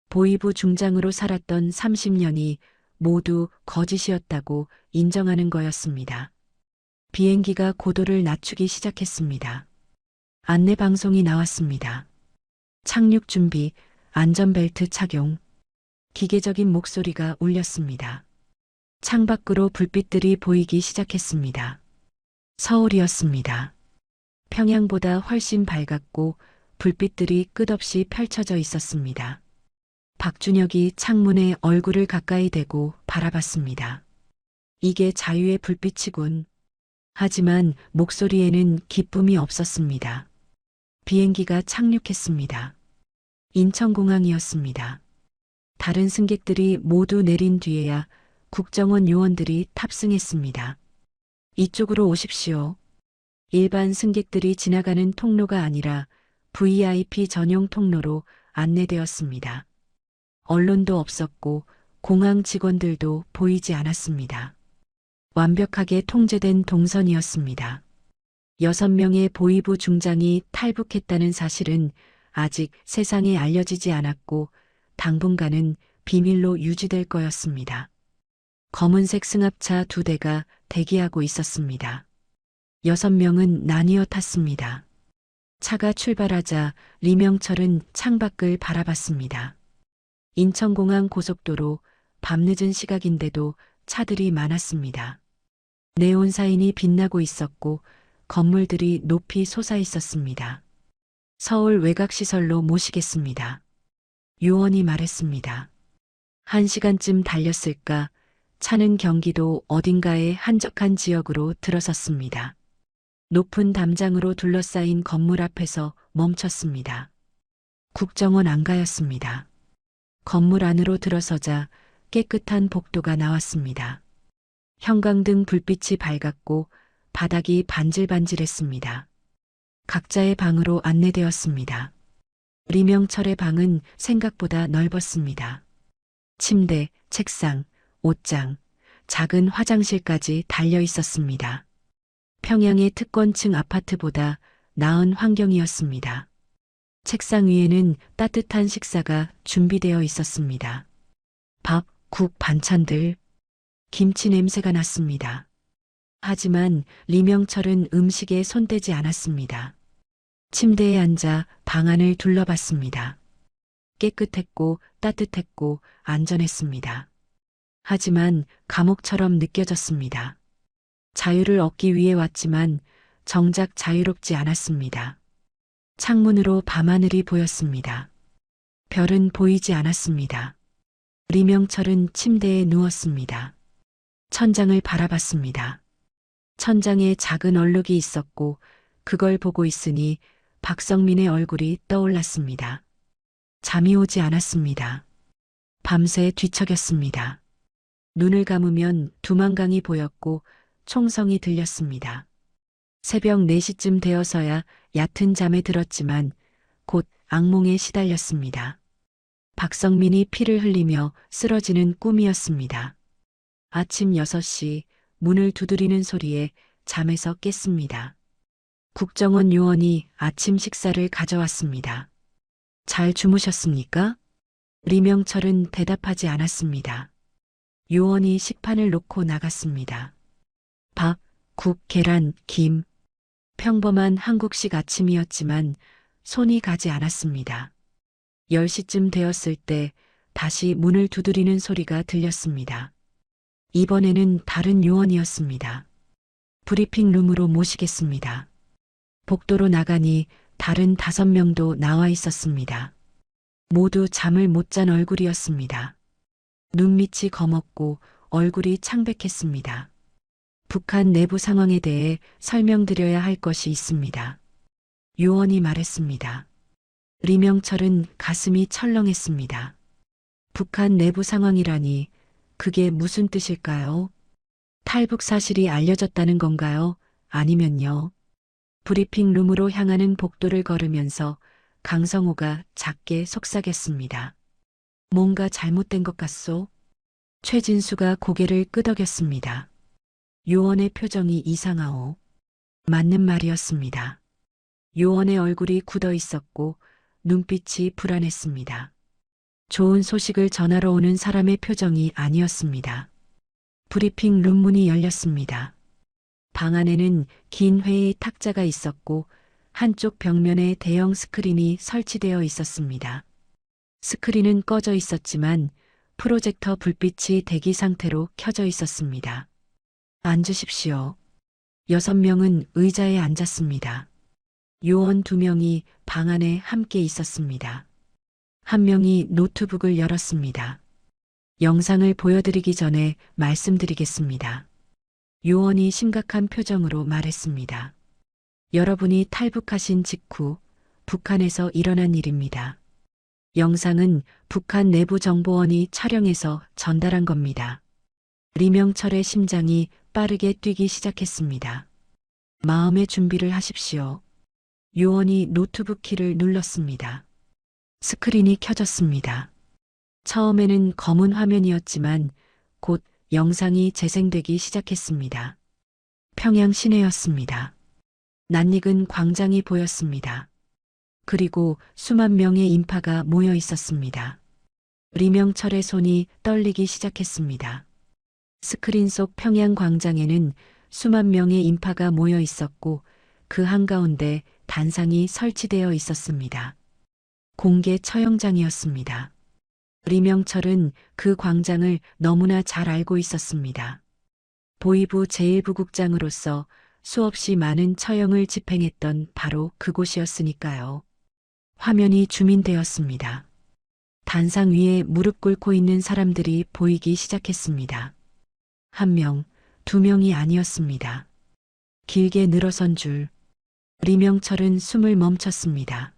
보위부 중장으로 살았던 30년이 모두 거짓이었다고 인정하는 거였습니다. 비행기가 고도를 낮추기 시작했습니다. 안내 방송이 나왔습니다. 착륙 준비, 안전벨트 착용. 기계적인 목소리가 울렸습니다. 창밖으로 불빛들이 보이기 시작했습니다. 서울이었습니다. 평양보다 훨씬 밝았고 불빛들이 끝없이 펼쳐져 있었습니다. 박준혁이 창문에 얼굴을 가까이 대고 바라봤습니다. 이게 자유의 불빛이군. 하지만 목소리에는 기쁨이 없었습니다. 비행기가 착륙했습니다. 인천공항이었습니다. 다른 승객들이 모두 내린 뒤에야 국정원 요원들이 탑승했습니다. 이쪽으로 오십시오. 일반 승객들이 지나가는 통로가 아니라 VIP 전용 통로로 안내되었습니다. 언론도 없었고 공항 직원들도 보이지 않았습니다. 완벽하게 통제된 동선이었습니다. 6명의 보위부 중장이 탈북했다는 사실은 아직 세상에 알려지지 않았고 당분간은 비밀로 유지될 거였습니다. 검은색 승합차 2대가 대기하고 있었습니다. 6명은 나뉘어 탔습니다. 차가 출발하자 리명철은 창밖을 바라봤습니다. 인천공항 고속도로 밤늦은 시각인데도 차들이 많았습니다. 네온 사인이 빛나고 있었고 건물들이 높이 솟아 있었습니다. 서울 외곽시설로 모시겠습니다. 요원이 말했습니다. 1시간쯤 달렸을까 차는 경기도 어딘가의 한적한 지역으로 들어섰습니다. 높은 담장으로 둘러싸인 건물 앞에서 멈췄습니다. 국정원 안가였습니다. 건물 안으로 들어서자 깨끗한 복도가 나왔습니다. 형광등 불빛이 밝았고 바닥이 반질반질했습니다. 각자의 방으로 안내되었습니다. 리명철의 방은 생각보다 넓었습니다. 침대, 책상, 옷장, 작은 화장실까지 달려 있었습니다. 평양의 특권층 아파트보다 나은 환경이었습니다. 책상 위에는 따뜻한 식사가 준비되어 있었습니다. 밥, 국, 반찬들, 김치 냄새가 났습니다. 하지만 리명철은 음식에 손대지 않았습니다. 침대에 앉아 방안을 둘러봤습니다. 깨끗했고 따뜻했고 안전했습니다. 하지만 감옥처럼 느껴졌습니다. 자유를 얻기 위해 왔지만 정작 자유롭지 않았습니다. 창문으로 밤하늘이 보였습니다. 별은 보이지 않았습니다. 리명철은 침대에 누웠습니다. 천장을 바라봤습니다. 천장에 작은 얼룩이 있었고 그걸 보고 있으니 박성민의 얼굴이 떠올랐습니다. 잠이 오지 않았습니다. 밤새 뒤척였습니다. 눈을 감으면 두만강이 보였고 총성이 들렸습니다. 새벽 4시쯤 되어서야 얕은 잠에 들었지만 곧 악몽에 시달렸습니다. 박성민이 피를 흘리며 쓰러지는 꿈이었습니다. 아침 6시 문을 두드리는 소리에 잠에서 깼습니다. 국정원 요원이 아침 식사를 가져왔습니다. 잘 주무셨습니까? 리명철은 대답하지 않았습니다. 요원이 식판을 놓고 나갔습니다. 밥, 국, 계란, 김. 평범한 한국식 아침이었지만 손이 가지 않았습니다. 10시쯤 되었을 때 다시 문을 두드리는 소리가 들렸습니다. 이번에는 다른 요원이었습니다. 브리핑 룸으로 모시겠습니다. 복도로 나가니 다른 5명도 나와 있었습니다. 모두 잠을 못 잔 얼굴이었습니다. 눈밑이 검었고 얼굴이 창백했습니다. 북한 내부 상황에 대해 설명드려야 할 것이 있습니다. 요원이 말했습니다. 리명철은 가슴이 철렁했습니다. 북한 내부 상황이라니 그게 무슨 뜻일까요? 탈북 사실이 알려졌다는 건가요? 아니면요? 브리핑 룸으로 향하는 복도를 걸으면서 강성호가 작게 속삭였습니다. 뭔가 잘못된 것 같소? 최진수가 고개를 끄덕였습니다. 요원의 표정이 이상하오. 맞는 말이었습니다. 요원의 얼굴이 굳어 있었고 눈빛이 불안했습니다. 좋은 소식을 전하러 오는 사람의 표정이 아니었습니다. 브리핑 룸 문이 열렸습니다. 방 안에는 긴 회의 탁자가 있었고 한쪽 벽면에 대형 스크린이 설치되어 있었습니다. 스크린은 꺼져 있었지만 프로젝터 불빛이 대기 상태로 켜져 있었습니다. 앉으십시오. 6명은 의자에 앉았습니다. 요원 2명이 방 안에 함께 있었습니다. 한 명이 노트북을 열었습니다. 영상을 보여드리기 전에 말씀드리겠습니다. 요원이 심각한 표정으로 말했습니다. 여러분이 탈북하신 직후 북한에서 일어난 일입니다. 영상은 북한 내부정보원이 촬영해서 전달한 겁니다. 리명철의 심장이 빠르게 뛰기 시작했습니다. 마음의 준비를 하십시오. 요원이 노트북 키를 눌렀습니다. 스크린이 켜졌습니다. 처음에는 검은 화면이었지만 곧 영상이 재생되기 시작했습니다. 평양 시내였습니다. 낯익은 광장이 보였습니다. 그리고 수만 명의 인파가 모여 있었습니다. 리명철의 손이 떨리기 시작했습니다. 스크린 속 평양 광장에는 수만 명의 인파가 모여 있었고 그 한가운데 단상이 설치되어 있었습니다. 공개 처형장이었습니다. 리명철은 그 광장을 너무나 잘 알고 있었습니다. 보위부 제1부국장으로서 수없이 많은 처형을 집행했던 바로 그곳이었으니까요. 화면이 줌인되었습니다. 단상 위에 무릎 꿇고 있는 사람들이 보이기 시작했습니다. 1명, 2명이 아니었습니다. 길게 늘어선 줄. 리명철은 숨을 멈췄습니다.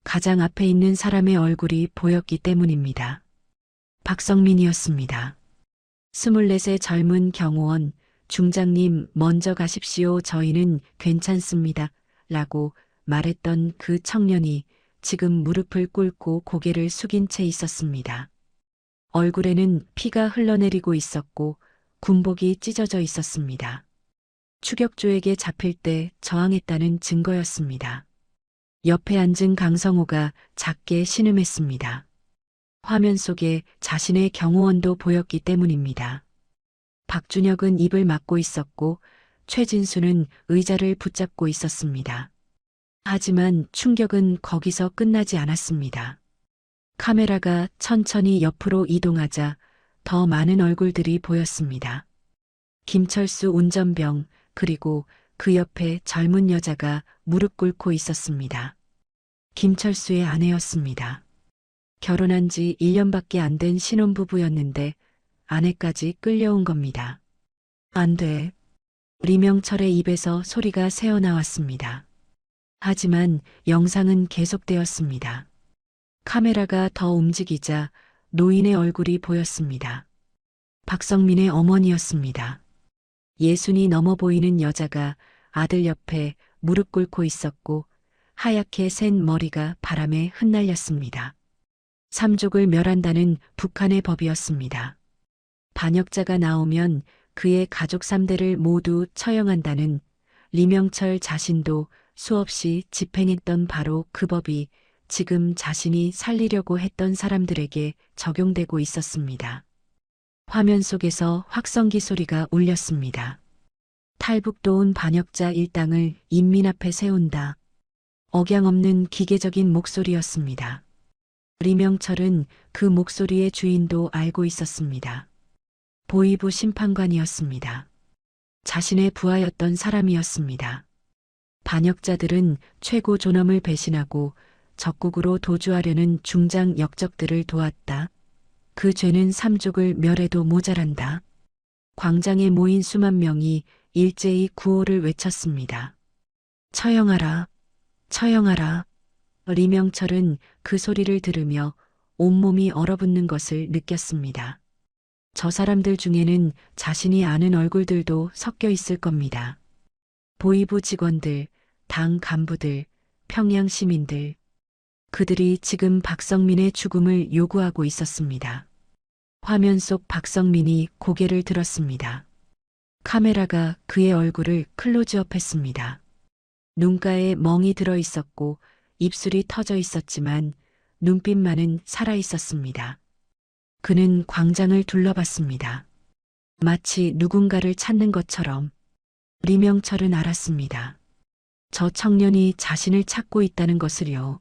가장 앞에 있는 사람의 얼굴이 보였기 때문입니다. 박성민이었습니다. 24세 젊은 경호원, 중장님 먼저 가십시오. 저희는 괜찮습니다. 라고 말했던 그 청년이 지금 무릎을 꿇고 고개를 숙인 채 있었습니다. 얼굴에는 피가 흘러내리고 있었고 군복이 찢어져 있었습니다. 추격조에게 잡힐 때 저항했다는 증거였습니다. 옆에 앉은 강성호가 작게 신음했습니다. 화면 속에 자신의 경호원도 보였기 때문입니다. 박준혁은 입을 막고 있었고 최진수는 의자를 붙잡고 있었습니다. 하지만 충격은 거기서 끝나지 않았습니다. 카메라가 천천히 옆으로 이동하자 더 많은 얼굴들이 보였습니다. 김철수 운전병, 그리고 그 옆에 젊은 여자가 무릎 꿇고 있었습니다. 김철수의 아내였습니다. 결혼한 지 1년밖에 안 된 신혼부부였는데 아내까지 끌려온 겁니다. 안 돼. 리명철의 입에서 소리가 새어나왔습니다. 하지만 영상은 계속되었습니다. 카메라가 더 움직이자 노인의 얼굴이 보였습니다. 박성민의 어머니였습니다. 예순이 넘어 보이는 여자가 아들 옆에 무릎 꿇고 있었고 하얗게 센 머리가 바람에 흩날렸습니다. 삼족을 멸한다는 북한의 법이었습니다. 반역자가 나오면 그의 가족 3대를 모두 처형한다는 리명철 자신도 수없이 집행했던 바로 그 법이 지금 자신이 살리려고 했던 사람들에게 적용되고 있었습니다. 화면 속에서 확성기 소리가 울렸습니다. 탈북도 온 반역자 일당을 인민 앞에 세운다. 억양 없는 기계적인 목소리였습니다. 리명철은 그 목소리의 주인도 알고 있었습니다. 보위부 심판관이었습니다. 자신의 부하였던 사람이었습니다. 반역자들은 최고 존엄을 배신하고 적국으로 도주하려는 중장 역적들을 도왔다. 그 죄는 삼족을 멸해도 모자란다. 광장에 모인 수만 명이 일제히 구호를 외쳤습니다. 처형하라, 처형하라. 리명철은 그 소리를 들으며 온몸이 얼어붙는 것을 느꼈습니다. 저 사람들 중에는 자신이 아는 얼굴들도 섞여 있을 겁니다. 보위부 직원들, 당 간부들, 평양 시민들. 그들이 지금 박성민의 죽음을 요구하고 있었습니다. 화면 속 박성민이 고개를 들었습니다. 카메라가 그의 얼굴을 클로즈업했습니다. 눈가에 멍이 들어 있었고 입술이 터져 있었지만 눈빛만은 살아 있었습니다. 그는 광장을 둘러봤습니다. 마치 누군가를 찾는 것처럼. 리명철은 알았습니다. 저 청년이 자신을 찾고 있다는 것을요.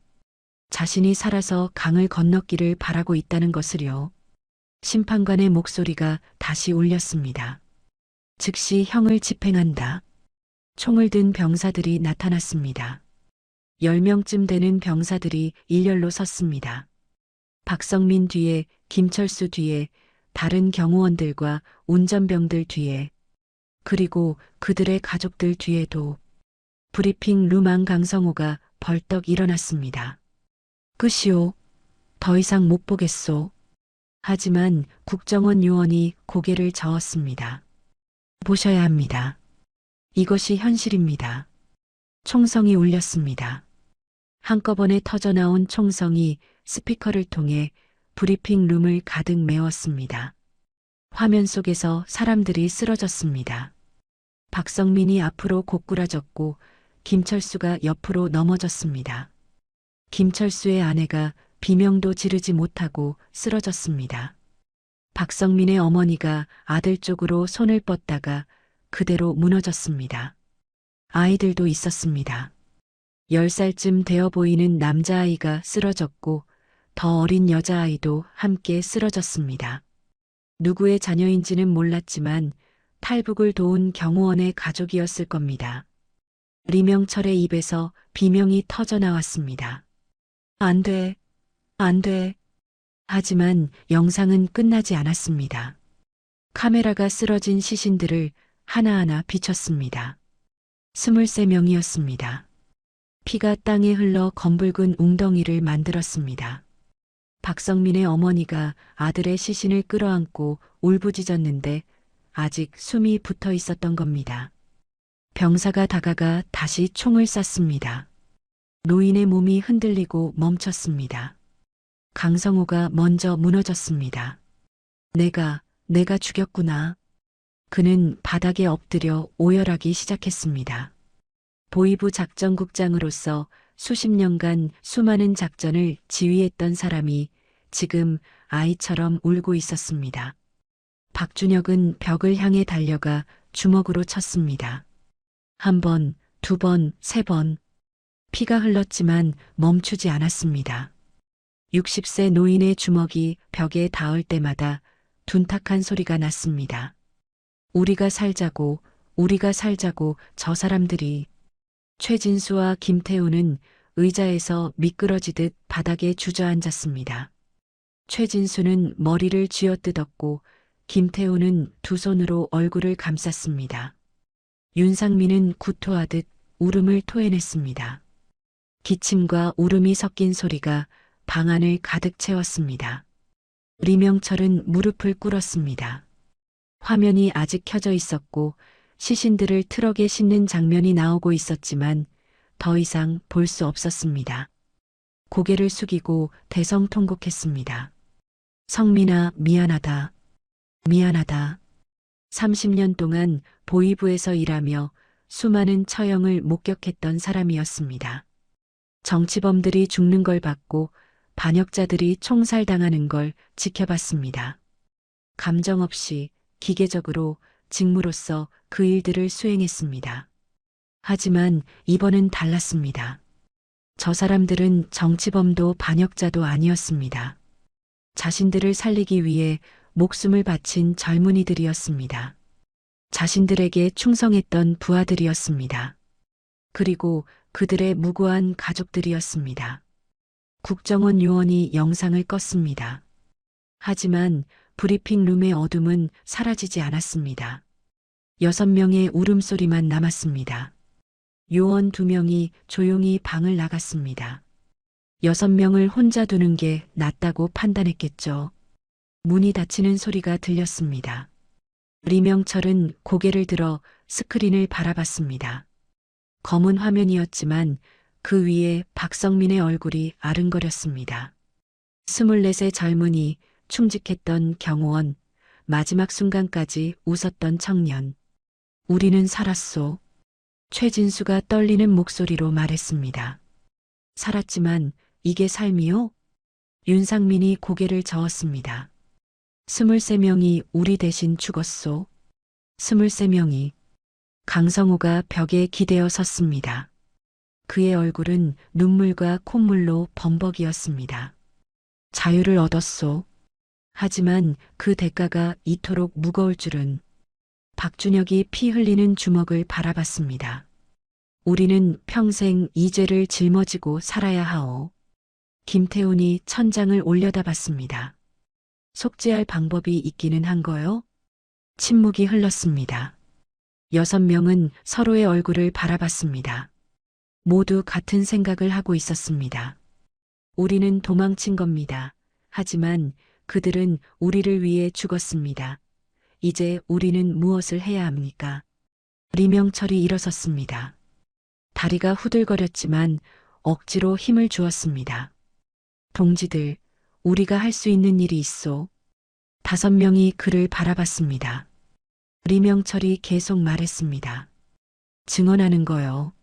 자신이 살아서 강을 건너기를 바라고 있다는 것을요. 심판관의 목소리가 다시 울렸습니다. 즉시 형을 집행한다. 총을 든 병사들이 나타났습니다. 10명쯤 되는 병사들이 일렬로 섰습니다. 박성민 뒤에, 김철수 뒤에, 다른 경호원들과 운전병들 뒤에, 그리고 그들의 가족들 뒤에도. 브리핑 룸 안 강성호가 벌떡 일어났습니다. 끝이오. 더 이상 못 보겠소. 하지만 국정원 요원이 고개를 저었습니다. 보셔야 합니다. 이것이 현실입니다. 총성이 울렸습니다. 한꺼번에 터져나온 총성이 스피커를 통해 브리핑 룸을 가득 메웠습니다. 화면 속에서 사람들이 쓰러졌습니다. 박성민이 앞으로 고꾸라졌고 김철수가 옆으로 넘어졌습니다. 김철수의 아내가 비명도 지르지 못하고 쓰러졌습니다. 박성민의 어머니가 아들 쪽으로 손을 뻗다가 그대로 무너졌습니다. 아이들도 있었습니다. 10살쯤 되어 보이는 남자아이가 쓰러졌고 더 어린 여자아이도 함께 쓰러졌습니다. 누구의 자녀인지는 몰랐지만 탈북을 도운 경호원의 가족이었을 겁니다. 리명철의 입에서 비명이 터져나왔습니다. 안 돼, 안 돼. 하지만 영상은 끝나지 않았습니다. 카메라가 쓰러진 시신들을 하나하나 비췄습니다. 23명이었습니다. 피가 땅에 흘러 검붉은 웅덩이를 만들었습니다. 박성민의 어머니가 아들의 시신을 끌어안고 울부짖었는데 아직 숨이 붙어 있었던 겁니다. 병사가 다가가 다시 총을 쐈습니다. 노인의 몸이 흔들리고 멈췄습니다. 강성호가 먼저 무너졌습니다. 내가 죽였구나. 그는 바닥에 엎드려 오열하기 시작했습니다. 보이부 작전국장으로서 수십 년간 수많은 작전을 지휘했던 사람이 지금 아이처럼 울고 있었습니다. 박준혁은 벽을 향해 달려가 주먹으로 쳤습니다. 한 번, 두 번, 세 번. 피가 흘렀지만 멈추지 않았습니다. 60세 노인의 주먹이 벽에 닿을 때마다 둔탁한 소리가 났습니다. 우리가 살자고 저 사람들이. 최진수와 김태우는 의자에서 미끄러지듯 바닥에 주저앉았습니다. 최진수는 머리를 쥐어뜯었고 김태우는 두 손으로 얼굴을 감쌌습니다. 윤상민은 구토하듯 울음을 토해냈습니다. 기침과 울음이 섞인 소리가 방 안을 가득 채웠습니다. 리명철은 무릎을 꿇었습니다. 화면이 아직 켜져 있었고 시신들을 트럭에 싣는 장면이 나오고 있었지만 더 이상 볼 수 없었습니다. 고개를 숙이고 대성통곡했습니다. 성민아, 미안하다. 미안하다. 30년 동안 보위부에서 일하며 수많은 처형을 목격했던 사람이었습니다. 정치범들이 죽는 걸 봤고 반역자들이 총살당하는 걸 지켜봤습니다. 감정 없이 기계적으로 직무로서 그 일들을 수행했습니다. 하지만 이번은 달랐습니다. 저 사람들은 정치범도 반역자도 아니었습니다. 자신들을 살리기 위해 목숨을 바친 젊은이들이었습니다. 자신들에게 충성했던 부하들이었습니다. 그리고 그들의 무고한 가족들이었습니다. 국정원 요원이 영상을 껐습니다. 하지만 브리핑 룸의 어둠은 사라지지 않았습니다. 6명의 울음소리만 남았습니다. 요원 2명이 조용히 방을 나갔습니다. 6명을 혼자 두는 게 낫다고 판단했겠죠. 문이 닫히는 소리가 들렸습니다. 리명철은 고개를 들어 스크린을 바라봤습니다. 검은 화면이었지만 그 위에 박성민의 얼굴이 아른거렸습니다. 24의 젊은이, 충직했던 경호원, 마지막 순간까지 웃었던 청년. 우리는 살았소. 최진수가 떨리는 목소리로 말했습니다. 살았지만 이게 삶이요? 윤상민이 고개를 저었습니다. 23명이 우리 대신 죽었소. 23명이. 강성호가 벽에 기대어 섰습니다. 그의 얼굴은 눈물과 콧물로 범벅이었습니다. 자유를 얻었소. 하지만 그 대가가 이토록 무거울 줄은. 박준혁이 피 흘리는 주먹을 바라봤습니다. 우리는 평생 이 죄를 짊어지고 살아야 하오. 김태훈이 천장을 올려다봤습니다. 속죄할 방법이 있기는 한 거요? 침묵이 흘렀습니다. 6명은 서로의 얼굴을 바라봤습니다. 모두 같은 생각을 하고 있었습니다. 우리는 도망친 겁니다. 하지만 그들은 우리를 위해 죽었습니다. 이제 우리는 무엇을 해야 합니까? 리명철이 일어섰습니다. 다리가 후들거렸지만 억지로 힘을 주었습니다. 동지들, 우리가 할 수 있는 일이 있소. 5명이 그를 바라봤습니다. 리명철이 계속 말했습니다. 증언하는 거요.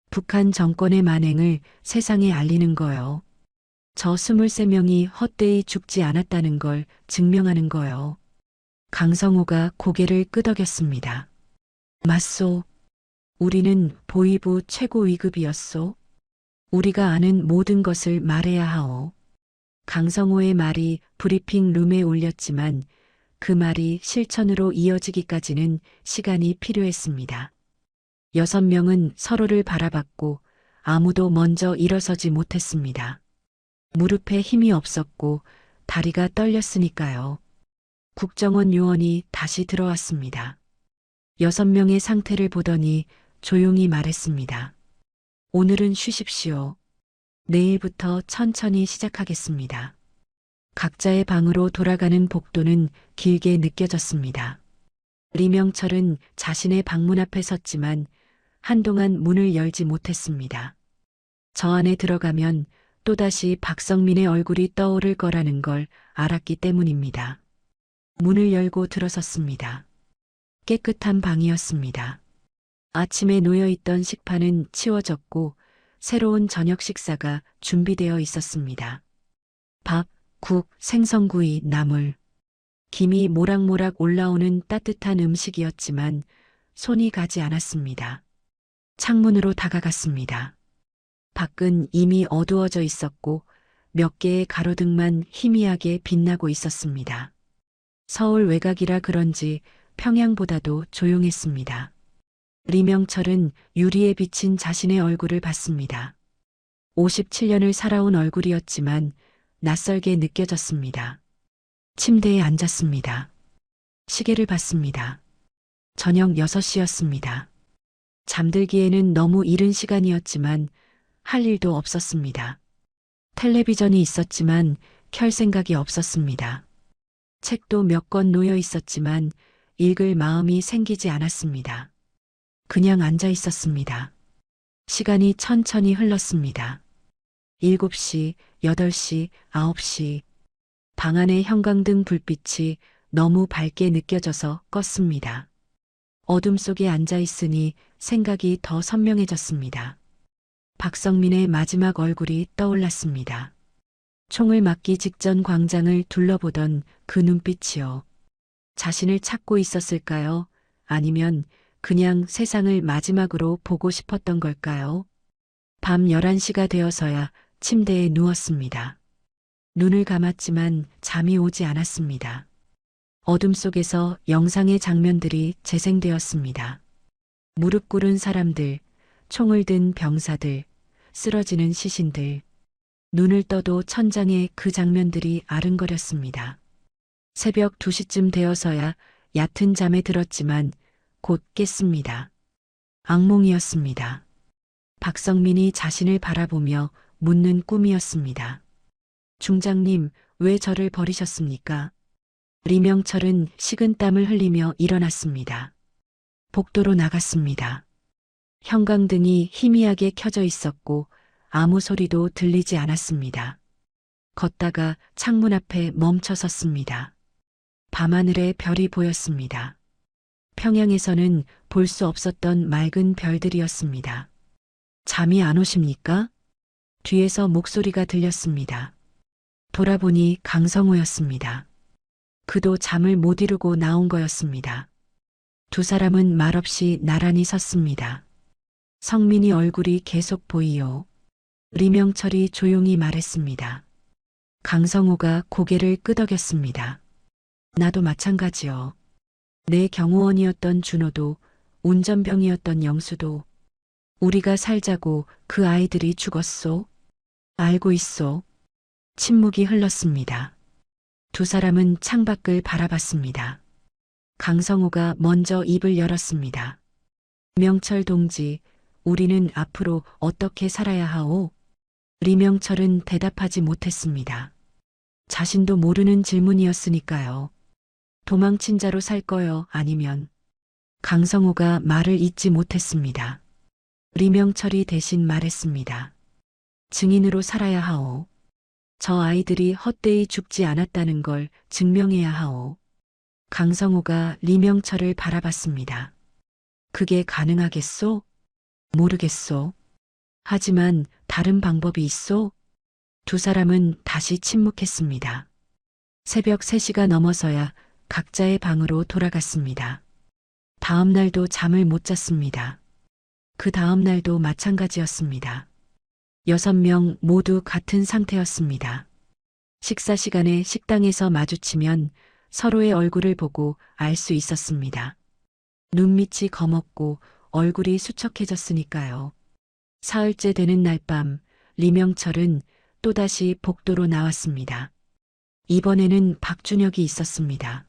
북한 정권의 만행을 세상에 알리는 거요. 저 23명이 헛되이 죽지 않았다는 걸 증명하는 거요. 강성호가 고개를 끄덕였습니다. 맞소. 우리는 보위부 최고 위급이었소. 우리가 아는 모든 것을 말해야 하오. 강성호의 말이 브리핑 룸에 울렸지만 그 말이 실천으로 이어지기까지는 시간이 필요했습니다. 6명은 서로를 바라봤고 아무도 먼저 일어서지 못했습니다. 무릎에 힘이 없었고 다리가 떨렸으니까요. 국정원 요원이 다시 들어왔습니다. 6명의 상태를 보더니 조용히 말했습니다. 오늘은 쉬십시오. 내일부터 천천히 시작하겠습니다. 각자의 방으로 돌아가는 복도는 길게 느껴졌습니다. 리명철은 자신의 방문 앞에 섰지만 한동안 문을 열지 못했습니다. 저 안에 들어가면 또다시 박성민의 얼굴이 떠오를 거라는 걸 알았기 때문입니다. 문을 열고 들어섰습니다. 깨끗한 방이었습니다. 아침에 놓여있던 식판은 치워졌고 새로운 저녁 식사가 준비되어 있었습니다. 밥, 국, 생선구이, 나물. 김이 모락모락 올라오는 따뜻한 음식이었지만 손이 가지 않았습니다. 창문으로 다가갔습니다. 밖은 이미 어두워져 있었고 몇 개의 가로등만 희미하게 빛나고 있었습니다. 서울 외곽이라 그런지 평양보다도 조용했습니다. 리명철은 유리에 비친 자신의 얼굴을 봤습니다. 57년을 살아온 얼굴이었지만 낯설게 느껴졌습니다. 침대에 앉았습니다. 시계를 봤습니다. 저녁 6시였습니다. 잠들기에는 너무 이른 시간이었지만 할 일도 없었습니다. 텔레비전이 있었지만 켤 생각이 없었습니다. 책도 몇 권 놓여 있었지만 읽을 마음이 생기지 않았습니다. 그냥 앉아 있었습니다. 시간이 천천히 흘렀습니다. 7시, 8시, 9시. 방 안의 형광등 불빛이 너무 밝게 느껴져서 껐습니다. 어둠 속에 앉아 있으니 생각이 더 선명해졌습니다. 박성민의 마지막 얼굴이 떠올랐습니다. 총을 맞기 직전 광장을 둘러보던 그 눈빛이요. 자신을 찾고 있었을까요? 아니면 그냥 세상을 마지막으로 보고 싶었던 걸까요? 밤 11시가 되어서야 침대에 누웠습니다. 눈을 감았지만 잠이 오지 않았습니다. 어둠 속에서 영상의 장면들이 재생되었습니다. 무릎 꿇은 사람들, 총을 든 병사들, 쓰러지는 시신들. 눈을 떠도 천장에 그 장면들이 아른거렸습니다. 새벽 2시쯤 되어서야 얕은 잠에 들었지만 곧 깼습니다. 악몽이었습니다. 박성민이 자신을 바라보며 묻는 꿈이었습니다. 중장님, 왜 저를 버리셨습니까? 리명철은 식은땀을 흘리며 일어났습니다. 복도로 나갔습니다. 형광등이 희미하게 켜져 있었고 아무 소리도 들리지 않았습니다. 걷다가 창문 앞에 멈춰 섰습니다. 밤하늘에 별이 보였습니다. 평양에서는 볼 수 없었던 맑은 별들이었습니다. 잠이 안 오십니까? 뒤에서 목소리가 들렸습니다. 돌아보니 강성호였습니다. 그도 잠을 못 이루고 나온 거였습니다. 두 사람은 말없이 나란히 섰습니다. 성민이 얼굴이 계속 보이요. 리명철이 조용히 말했습니다. 강성호가 고개를 끄덕였습니다. 나도 마찬가지요. 내 경호원이었던 준호도, 운전병이었던 영수도, 우리가 살자고 그 아이들이 죽었소? 알고 있소? 침묵이 흘렀습니다. 두 사람은 창밖을 바라봤습니다. 강성호가 먼저 입을 열었습니다. 명철 동지, 우리는 앞으로 어떻게 살아야 하오? 리명철은 대답하지 못했습니다. 자신도 모르는 질문이었으니까요. 도망친 자로 살 거요, 아니면. 강성호가 말을 잇지 못했습니다. 리명철이 대신 말했습니다. 증인으로 살아야 하오. 저 아이들이 헛되이 죽지 않았다는 걸 증명해야 하오. 강성호가 리명철을 바라봤습니다. 그게 가능하겠소? 모르겠소. 하지만 다른 방법이 있소? 두 사람은 다시 침묵했습니다. 새벽 3시가 넘어서야 각자의 방으로 돌아갔습니다. 다음 날도 잠을 못 잤습니다. 그 다음 날도 마찬가지였습니다. 6명 모두 같은 상태였습니다. 식사 시간에 식당에서 마주치면 서로의 얼굴을 보고 알 수 있었습니다. 눈밑이 검었고 얼굴이 수척해졌으니까요. 사흘째 되는 날 밤, 리명철은 또다시 복도로 나왔습니다. 이번에는 박준혁이 있었습니다.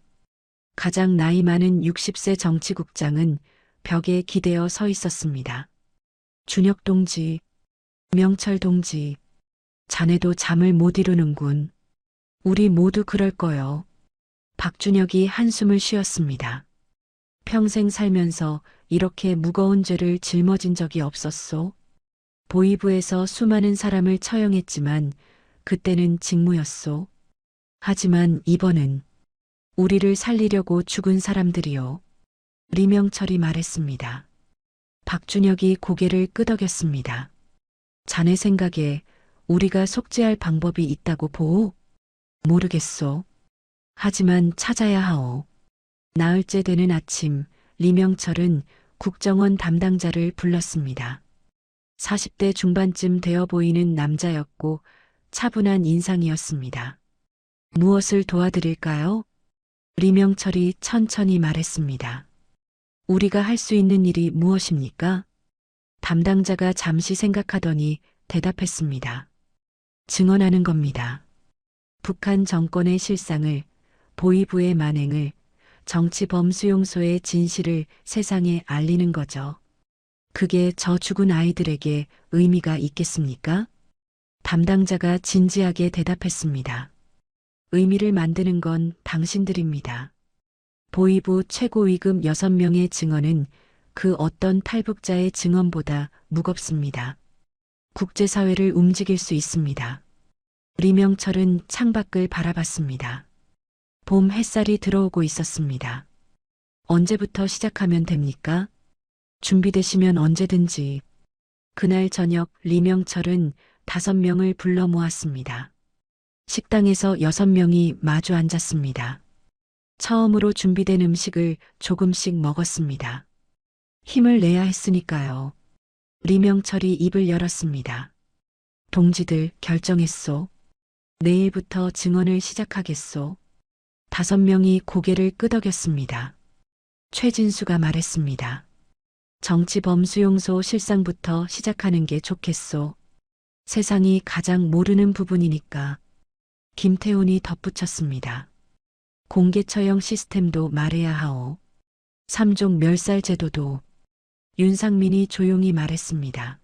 가장 나이 많은 60세 정치국장은 벽에 기대어 서 있었습니다. 준혁 동지, 명철 동지, 자네도 잠을 못 이루는군. 우리 모두 그럴 거요. 박준혁이 한숨을 쉬었습니다. 평생 살면서 이렇게 무거운 죄를 짊어진 적이 없었소. 보이부에서 수많은 사람을 처형했지만 그때는 직무였소. 하지만 이번은 우리를 살리려고 죽은 사람들이요. 리명철이 말했습니다. 박준혁이 고개를 끄덕였습니다. 자네 생각에 우리가 속죄할 방법이 있다고 보오? 모르겠소. 하지만 찾아야 하오. 나흘째 되는 아침, 리명철은 국정원 담당자를 불렀습니다. 40대 중반쯤 되어 보이는 남자였고 차분한 인상이었습니다. 무엇을 도와드릴까요? 리명철이 천천히 말했습니다. 우리가 할 수 있는 일이 무엇입니까? 담당자가 잠시 생각하더니 대답했습니다. 증언하는 겁니다. 북한 정권의 실상을, 보위부의 만행을, 정치범수용소의 진실을 세상에 알리는 거죠. 그게 저 죽은 아이들에게 의미가 있겠습니까? 담당자가 진지하게 대답했습니다. 의미를 만드는 건 당신들입니다. 보위부 최고위급 6명의 증언은 그 어떤 탈북자의 증언보다 무겁습니다. 국제사회를 움직일 수 있습니다. 리명철은 창밖을 바라봤습니다. 봄 햇살이 들어오고 있었습니다. 언제부터 시작하면 됩니까? 준비되시면 언제든지. 그날 저녁 리명철은 5명을 불러 모았습니다. 식당에서 6명이 마주 앉았습니다. 처음으로 준비된 음식을 조금씩 먹었습니다. 힘을 내야 했으니까요. 리명철이 입을 열었습니다. 동지들 결정했소. 내일부터 증언을 시작하겠소. 5명이 고개를 끄덕였습니다. 최진수가 말했습니다. 정치범수용소 실상부터 시작하는 게 좋겠소. 세상이 가장 모르는 부분이니까. 김태훈이 덧붙였습니다. 공개 처형 시스템도 말해야 하오. 3종 멸살 제도도. 윤상민이 조용히 말했습니다.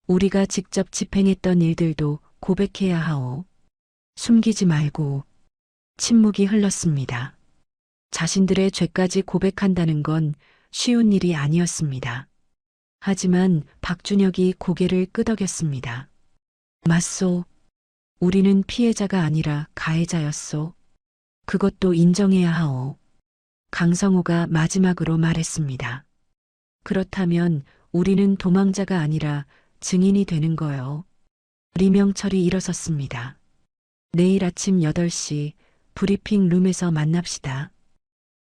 우리가 직접 집행했던 일들도 고백해야 하오. 숨기지 말고. 침묵이 흘렀습니다. 자신들의 죄까지 고백한다는 건 쉬운 일이 아니었습니다. 하지만 박준혁이 고개를 끄덕였습니다. 맞소. 우리는 피해자가 아니라 가해자였소. 그것도 인정해야 하오. 강성호가 마지막으로 말했습니다. 그렇다면 우리는 도망자가 아니라 증인이 되는 거요. 리명철이 일어섰습니다. 내일 아침 8시 브리핑 룸에서 만납시다.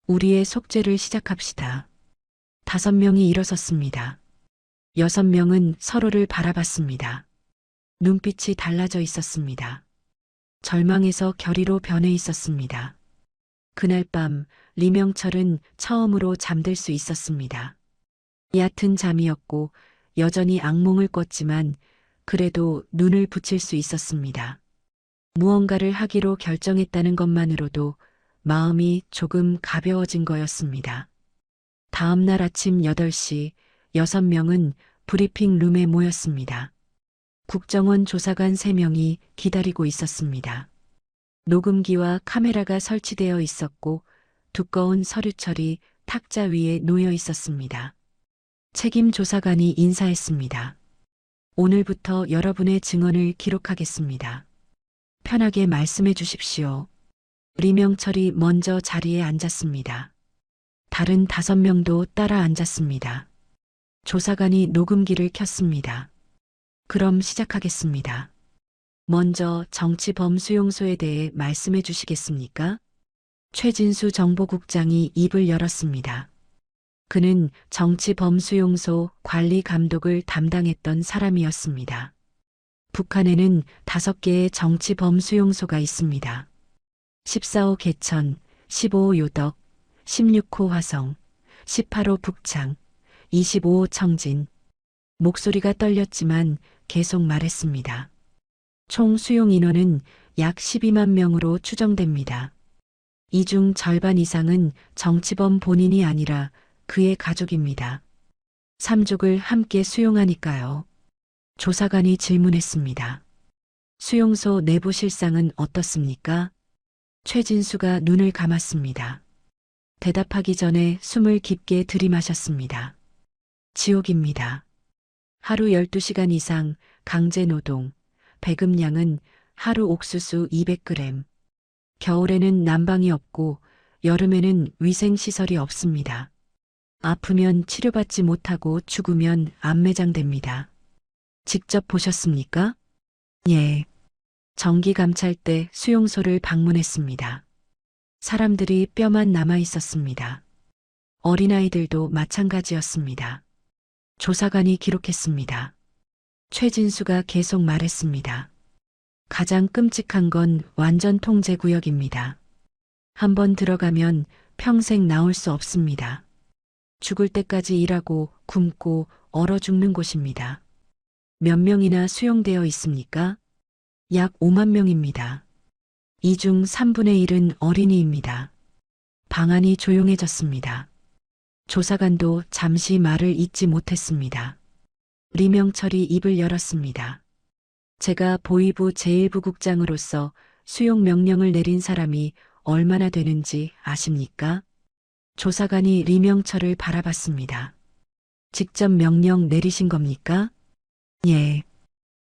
우리의 속죄를 시작합시다. 5명이 일어섰습니다. 6명은 서로를 바라봤습니다. 눈빛이 달라져 있었습니다. 절망에서 결의로 변해 있었습니다. 그날 밤 리명철은 처음으로 잠들 수 있었습니다. 얕은 잠이었고 여전히 악몽을 꿨지만 그래도 눈을 붙일 수 있었습니다. 무언가를 하기로 결정했다는 것만으로도 마음이 조금 가벼워진 거였습니다. 다음 날 아침 8시 6명은 브리핑 룸에 모였습니다. 국정원 조사관 3명이 기다리고 있었습니다. 녹음기와 카메라가 설치되어 있었고 두꺼운 서류철이 탁자 위에 놓여 있었습니다. 책임 조사관이 인사했습니다. 오늘부터 여러분의 증언을 기록하겠습니다. 편하게 말씀해 주십시오. 리명철이 먼저 자리에 앉았습니다. 다른 5명도 따라 앉았습니다. 조사관이 녹음기를 켰습니다. 그럼 시작하겠습니다. 먼저 정치범수용소에 대해 말씀해 주시겠습니까? 최진수 정보국장이 입을 열었습니다. 그는 정치범수용소 관리 감독을 담당했던 사람이었습니다. 북한에는 5개의 정치범수용소가 있습니다. 14호 개천, 15호 요덕, 16호 화성, 18호 북창, 25호 청진. 목소리가 떨렸지만 계속 말했습니다. 총 수용 인원은 약 12만 명으로 추정됩니다. 이 중 절반 이상은 정치범 본인이 아니라 그의 가족입니다. 3족을 함께 수용하니까요. 조사관이 질문했습니다. 수용소 내부 실상은 어떻습니까? 최진수가 눈을 감았습니다. 대답하기 전에 숨을 깊게 들이마셨습니다. 지옥입니다. 하루 12시간 이상 강제 노동, 배급량은 하루 옥수수 200g. 겨울에는 난방이 없고 여름에는 위생시설이 없습니다. 아프면 치료받지 못하고 죽으면 안매장됩니다. 직접 보셨습니까? 예. 정기 감찰 때 수용소를 방문했습니다. 사람들이 뼈만 남아 있었습니다. 어린아이들도 마찬가지였습니다. 조사관이 기록했습니다. 최진수가 계속 말했습니다. 가장 끔찍한 건 완전 통제구역입니다. 한번 들어가면 평생 나올 수 없습니다. 죽을 때까지 일하고 굶고 얼어 죽는 곳입니다. 몇 명이나 수용되어 있습니까? 약 5만 명입니다. 이 중 3분의 1은 어린이입니다. 방안이 조용해졌습니다. 조사관도 잠시 말을 잇지 못했습니다. 리명철이 입을 열었습니다. 제가 보위부 제1부국장으로서 수용 명령을 내린 사람이 얼마나 되는지 아십니까? 조사관이 리명철을 바라봤습니다. 직접 명령 내리신 겁니까? 예.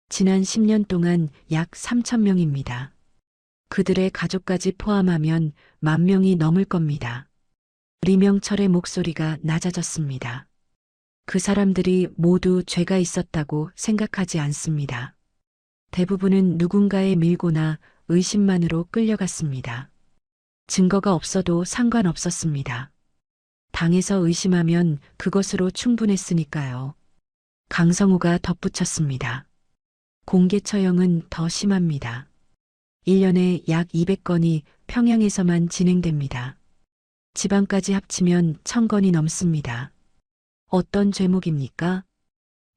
지난 10년 동안 약 3천 명입니다. 그들의 가족까지 포함하면 10,000명이 넘을 겁니다. 리명철의 목소리가 낮아졌습니다. 그 사람들이 모두 죄가 있었다고 생각하지 않습니다. 대부분은 누군가의 밀고나 의심만으로 끌려갔습니다. 증거가 없어도 상관없었습니다. 당에서 의심하면 그것으로 충분했으니까요. 강성우가 덧붙였습니다. 공개 처형은 더 심합니다. 1년에 약 200건이 평양에서만 진행됩니다. 지방까지 합치면 1,000건이 넘습니다. 어떤 죄목입니까?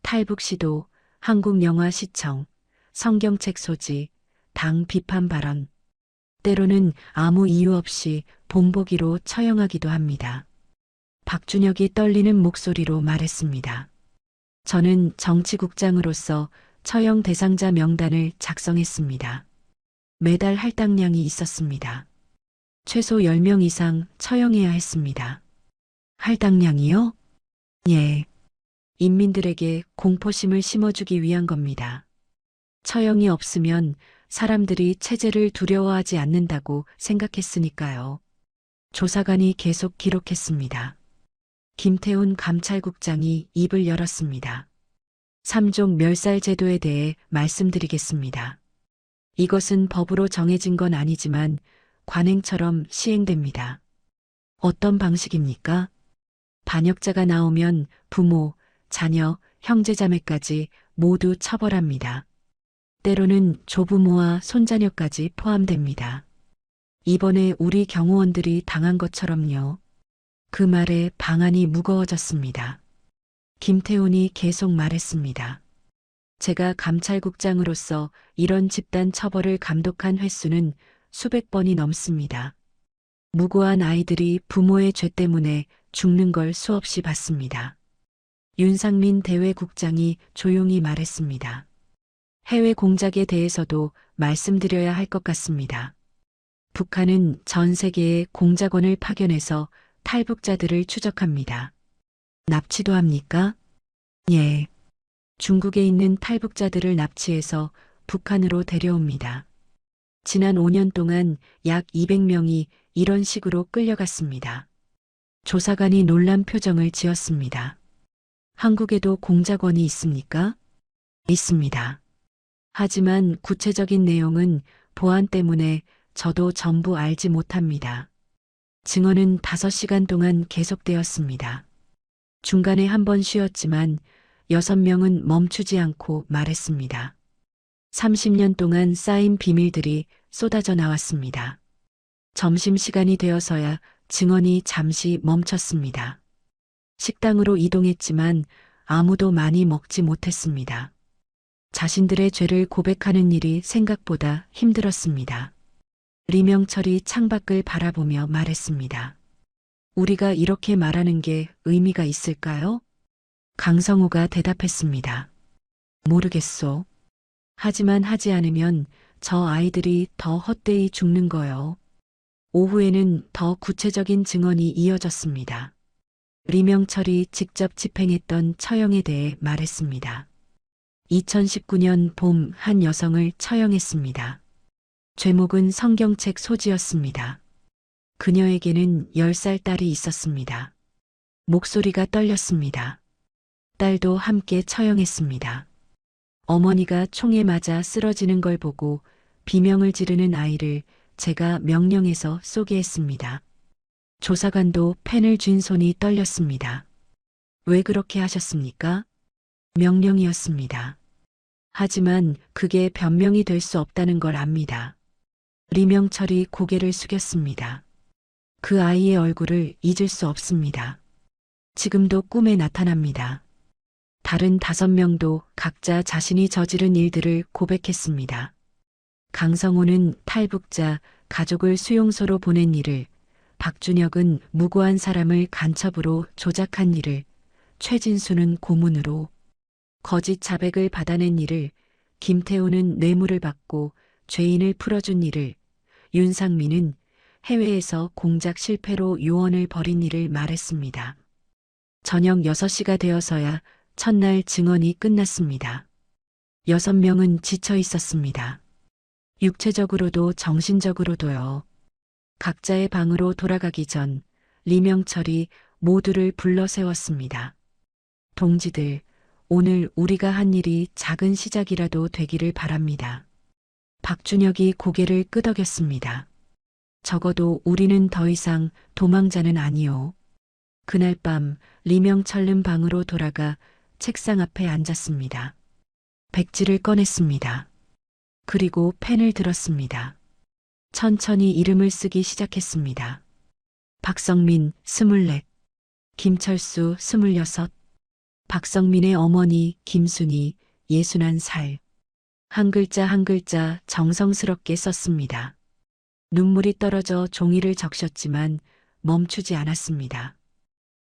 탈북시도, 한국영화시청, 성경책 소지, 당 비판 발언. 때로는 아무 이유 없이 본보기로 처형하기도 합니다. 박준혁이 떨리는 목소리로 말했습니다. 저는 정치국장으로서 처형 대상자 명단을 작성했습니다. 매달 할당량이 있었습니다. 최소 10명 이상 처형해야 했습니다. 할당량이요? 예. 인민들에게 공포심을 심어주기 위한 겁니다. 처형이 없으면 사람들이 체제를 두려워하지 않는다고 생각했으니까요. 조사관이 계속 기록했습니다. 김태훈 감찰국장이 입을 열었습니다. 3종 멸살 제도에 대해 말씀드리겠습니다. 이것은 법으로 정해진 건 아니지만 관행처럼 시행됩니다. 어떤 방식입니까? 반역자가 나오면 부모, 자녀, 형제자매까지 모두 처벌합니다. 때로는 조부모와 손자녀까지 포함됩니다. 이번에 우리 경호원들이 당한 것처럼요. 그 말에 방안이 무거워졌습니다. 김태훈이 계속 말했습니다. 제가 감찰국장으로서 이런 집단 처벌을 감독한 횟수는 수백 번이 넘습니다. 무고한 아이들이 부모의 죄 때문에 죽는 걸 수없이 봤습니다. 윤상민 대외국장이 조용히 말했습니다. 해외 공작에 대해서도 말씀드려야 할 것 같습니다. 북한은 전 세계에 공작원을 파견해서 탈북자들을 추적합니다. 납치도 합니까? 예. 중국에 있는 탈북자들을 납치해서 북한으로 데려옵니다. 지난 5년 동안 약 200명이 이런 식으로 끌려갔습니다. 조사관이 놀란 표정을 지었습니다. 한국에도 공작원이 있습니까? 있습니다. 하지만 구체적인 내용은 보안 때문에 저도 전부 알지 못합니다. 증언은 5시간 동안 계속되었습니다. 중간에 한 번 쉬었지만 6명은 멈추지 않고 말했습니다. 30년 동안 쌓인 비밀들이 쏟아져 나왔습니다. 점심시간이 되어서야 증언이 잠시 멈췄습니다. 식당으로 이동했지만 아무도 많이 먹지 못했습니다. 자신들의 죄를 고백하는 일이 생각보다 힘들었습니다. 리명철이 창밖을 바라보며 말했습니다. 우리가 이렇게 말하는 게 의미가 있을까요? 강성우가 대답했습니다. 모르겠소. 하지만 하지 않으면 저 아이들이 더 헛되이 죽는 거요. 오후에는 더 구체적인 증언이 이어졌습니다. 리명철이 직접 집행했던 처형에 대해 말했습니다. 2019년 봄 한 여성을 처형했습니다. 죄목은 성경책 소지였습니다. 그녀에게는 10살 딸이 있었습니다. 목소리가 떨렸습니다. 딸도 함께 처형했습니다. 어머니가 총에 맞아 쓰러지는 걸 보고 비명을 지르는 아이를 제가 명령해서 쏘게 했습니다. 조사관도 펜을 쥔 손이 떨렸습니다. 왜 그렇게 하셨습니까? 명령이었습니다. 하지만 그게 변명이 될 수 없다는 걸 압니다. 리명철이 고개를 숙였습니다. 그 아이의 얼굴을 잊을 수 없습니다. 지금도 꿈에 나타납니다. 다른 5명도 각자 자신이 저지른 일들을 고백했습니다. 강성호는 탈북자 가족을 수용소로 보낸 일을, 박준혁은 무고한 사람을 간첩으로 조작한 일을, 최진수는 고문으로 거짓 자백을 받아낸 일을, 김태호는 뇌물을 받고 죄인을 풀어준 일을, 윤상민은 해외에서 공작 실패로 요원을 벌인 일을 말했습니다. 저녁 6시가 되어서야 첫날 증언이 끝났습니다. 6명은 지쳐 있었습니다. 육체적으로도 정신적으로도요. 각자의 방으로 돌아가기 전 리명철이 모두를 불러 세웠습니다. 동지들, 오늘 우리가 한 일이 작은 시작이라도 되기를 바랍니다. 박준혁이 고개를 끄덕였습니다. 적어도 우리는 더 이상 도망자는 아니요. 그날 밤 리명철은 방으로 돌아가 책상 앞에 앉았습니다. 백지를 꺼냈습니다. 그리고 펜을 들었습니다. 천천히 이름을 쓰기 시작했습니다. 박성민 24, 김철수 26, 박성민의 어머니 김순이 61살. 한 글자 한 글자 정성스럽게 썼습니다. 눈물이 떨어져 종이를 적셨지만 멈추지 않았습니다.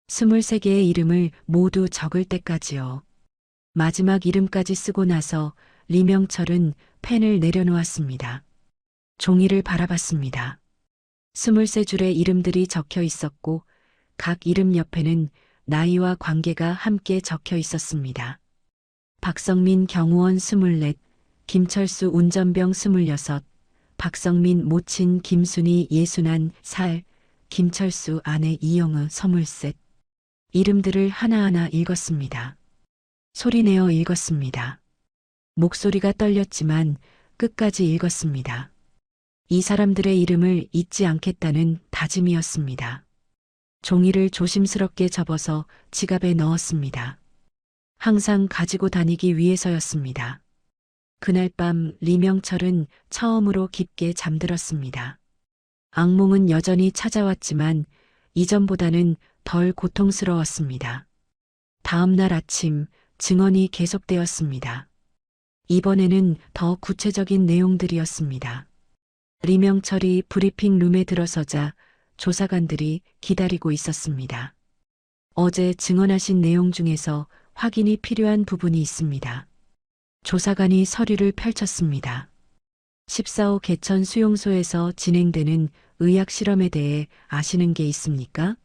23개의 이름을 모두 적을 때까지요. 마지막 이름까지 쓰고 나서 리명철은 펜을 내려놓았습니다. 종이를 바라봤습니다. 23줄의 이름들이 적혀 있었고 각 이름 옆에는 나이와 관계가 함께 적혀 있었습니다. 박성민 경호원 24, 김철수 운전병 26, 박성민 모친 김순이 61살, 김철수 아내 이영우 23. 이름들을 하나하나 읽었습니다. 소리내어 읽었습니다. 목소리가 떨렸지만 끝까지 읽었습니다. 이 사람들의 이름을 잊지 않겠다는 다짐이었습니다. 종이를 조심스럽게 접어서 지갑에 넣었습니다. 항상 가지고 다니기 위해서였습니다. 그날 밤 리명철은 처음으로 깊게 잠들었습니다. 악몽은 여전히 찾아왔지만 이전보다는 덜 고통스러웠습니다. 다음 날 아침 증언이 계속되었습니다. 이번에는 더 구체적인 내용들이었습니다. 리명철이 브리핑 룸에 들어서자 조사관들이 기다리고 있었습니다. 어제 증언하신 내용 중에서 확인이 필요한 부분이 있습니다. 조사관이 서류를 펼쳤습니다. 14호 개천 수용소에서 진행되는 의학 실험에 대해 아시는 게 있습니까?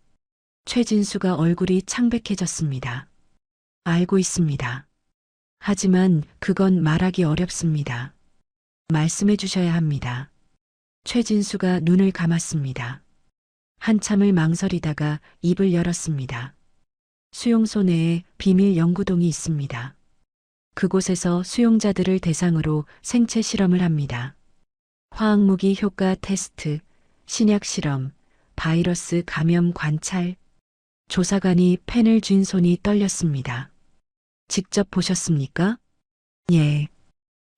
최진수가 얼굴이 창백해졌습니다. 알고 있습니다. 하지만 그건 말하기 어렵습니다. 말씀해 주셔야 합니다. 최진수가 눈을 감았습니다. 한참을 망설이다가 입을 열었습니다. 수용소 내에 비밀 연구동이 있습니다. 그곳에서 수용자들을 대상으로 생체 실험을 합니다. 화학무기 효과 테스트, 신약 실험, 바이러스 감염 관찰. 조사관이 펜을 쥔 손이 떨렸습니다. 직접 보셨습니까? 예.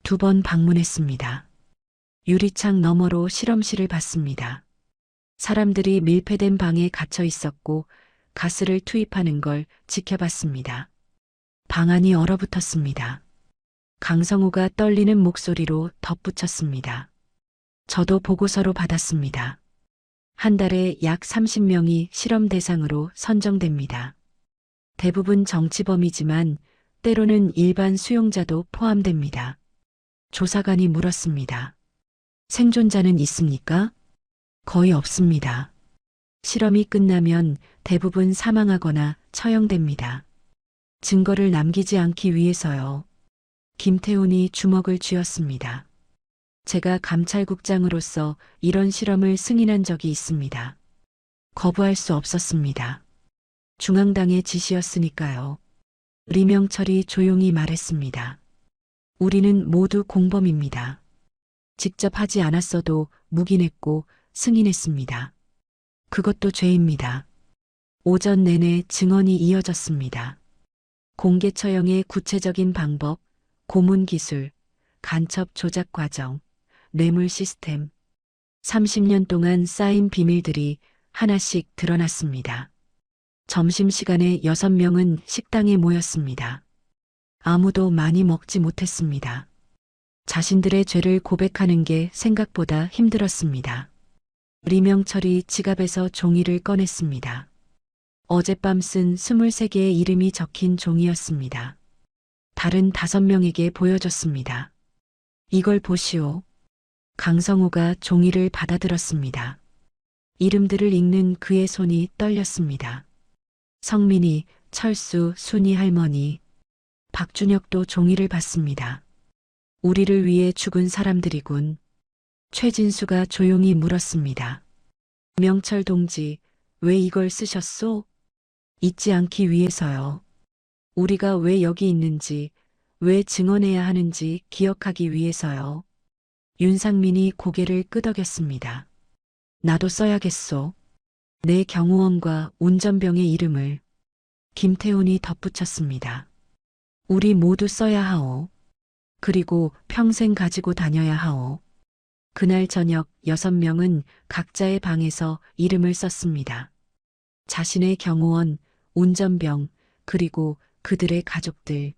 2번 방문했습니다. 유리창 너머로 실험실을 봤습니다. 사람들이 밀폐된 방에 갇혀 있었고 가스를 투입하는 걸 지켜봤습니다. 방 안이 얼어붙었습니다. 강성우가 떨리는 목소리로 덧붙였습니다. 저도 보고서로 받았습니다. 한 달에 약 30명이 실험 대상으로 선정됩니다. 대부분 정치범이지만 때로는 일반 수용자도 포함됩니다. 조사관이 물었습니다. 생존자는 있습니까? 거의 없습니다. 실험이 끝나면 대부분 사망하거나 처형됩니다. 증거를 남기지 않기 위해서요. 김태훈이 주먹을 쥐었습니다. 제가 감찰국장으로서 이런 실험을 승인한 적이 있습니다. 거부할 수 없었습니다. 중앙당의 지시였으니까요. 리명철이 조용히 말했습니다. 우리는 모두 공범입니다. 직접 하지 않았어도 묵인했고 승인했습니다. 그것도 죄입니다. 오전 내내 증언이 이어졌습니다. 공개 처형의 구체적인 방법, 고문 기술, 간첩 조작 과정, 뇌물 시스템, 30년 동안 쌓인 비밀들이 하나씩 드러났습니다. 점심시간에 6명은 식당에 모였습니다. 아무도 많이 먹지 못했습니다. 자신들의 죄를 고백하는 게 생각보다 힘들었습니다. 리명철이 지갑에서 종이를 꺼냈습니다. 어젯밤 쓴 23개의 이름이 적힌 종이였습니다. 다른 5명에게 보여줬습니다. 이걸 보시오. 강성호가 종이를 받아들었습니다. 이름들을 읽는 그의 손이 떨렸습니다. 성민이, 철수, 순이 할머니, 박준혁도 종이를 받습니다. 우리를 위해 죽은 사람들이군. 최진수가 조용히 물었습니다. 명철 동지, 왜 이걸 쓰셨소? 잊지 않기 위해서요. 우리가 왜 여기 있는지, 왜 증언해야 하는지 기억하기 위해서요. 윤상민이 고개를 끄덕였습니다. 나도 써야겠소. 내 경호원과 운전병의 이름을. 김태훈이 덧붙였습니다. 우리 모두 써야 하오. 그리고 평생 가지고 다녀야 하오. 그날 저녁 6명은 각자의 방에서 이름을 썼습니다. 자신의 경호원, 운전병, 그리고 그들의 가족들.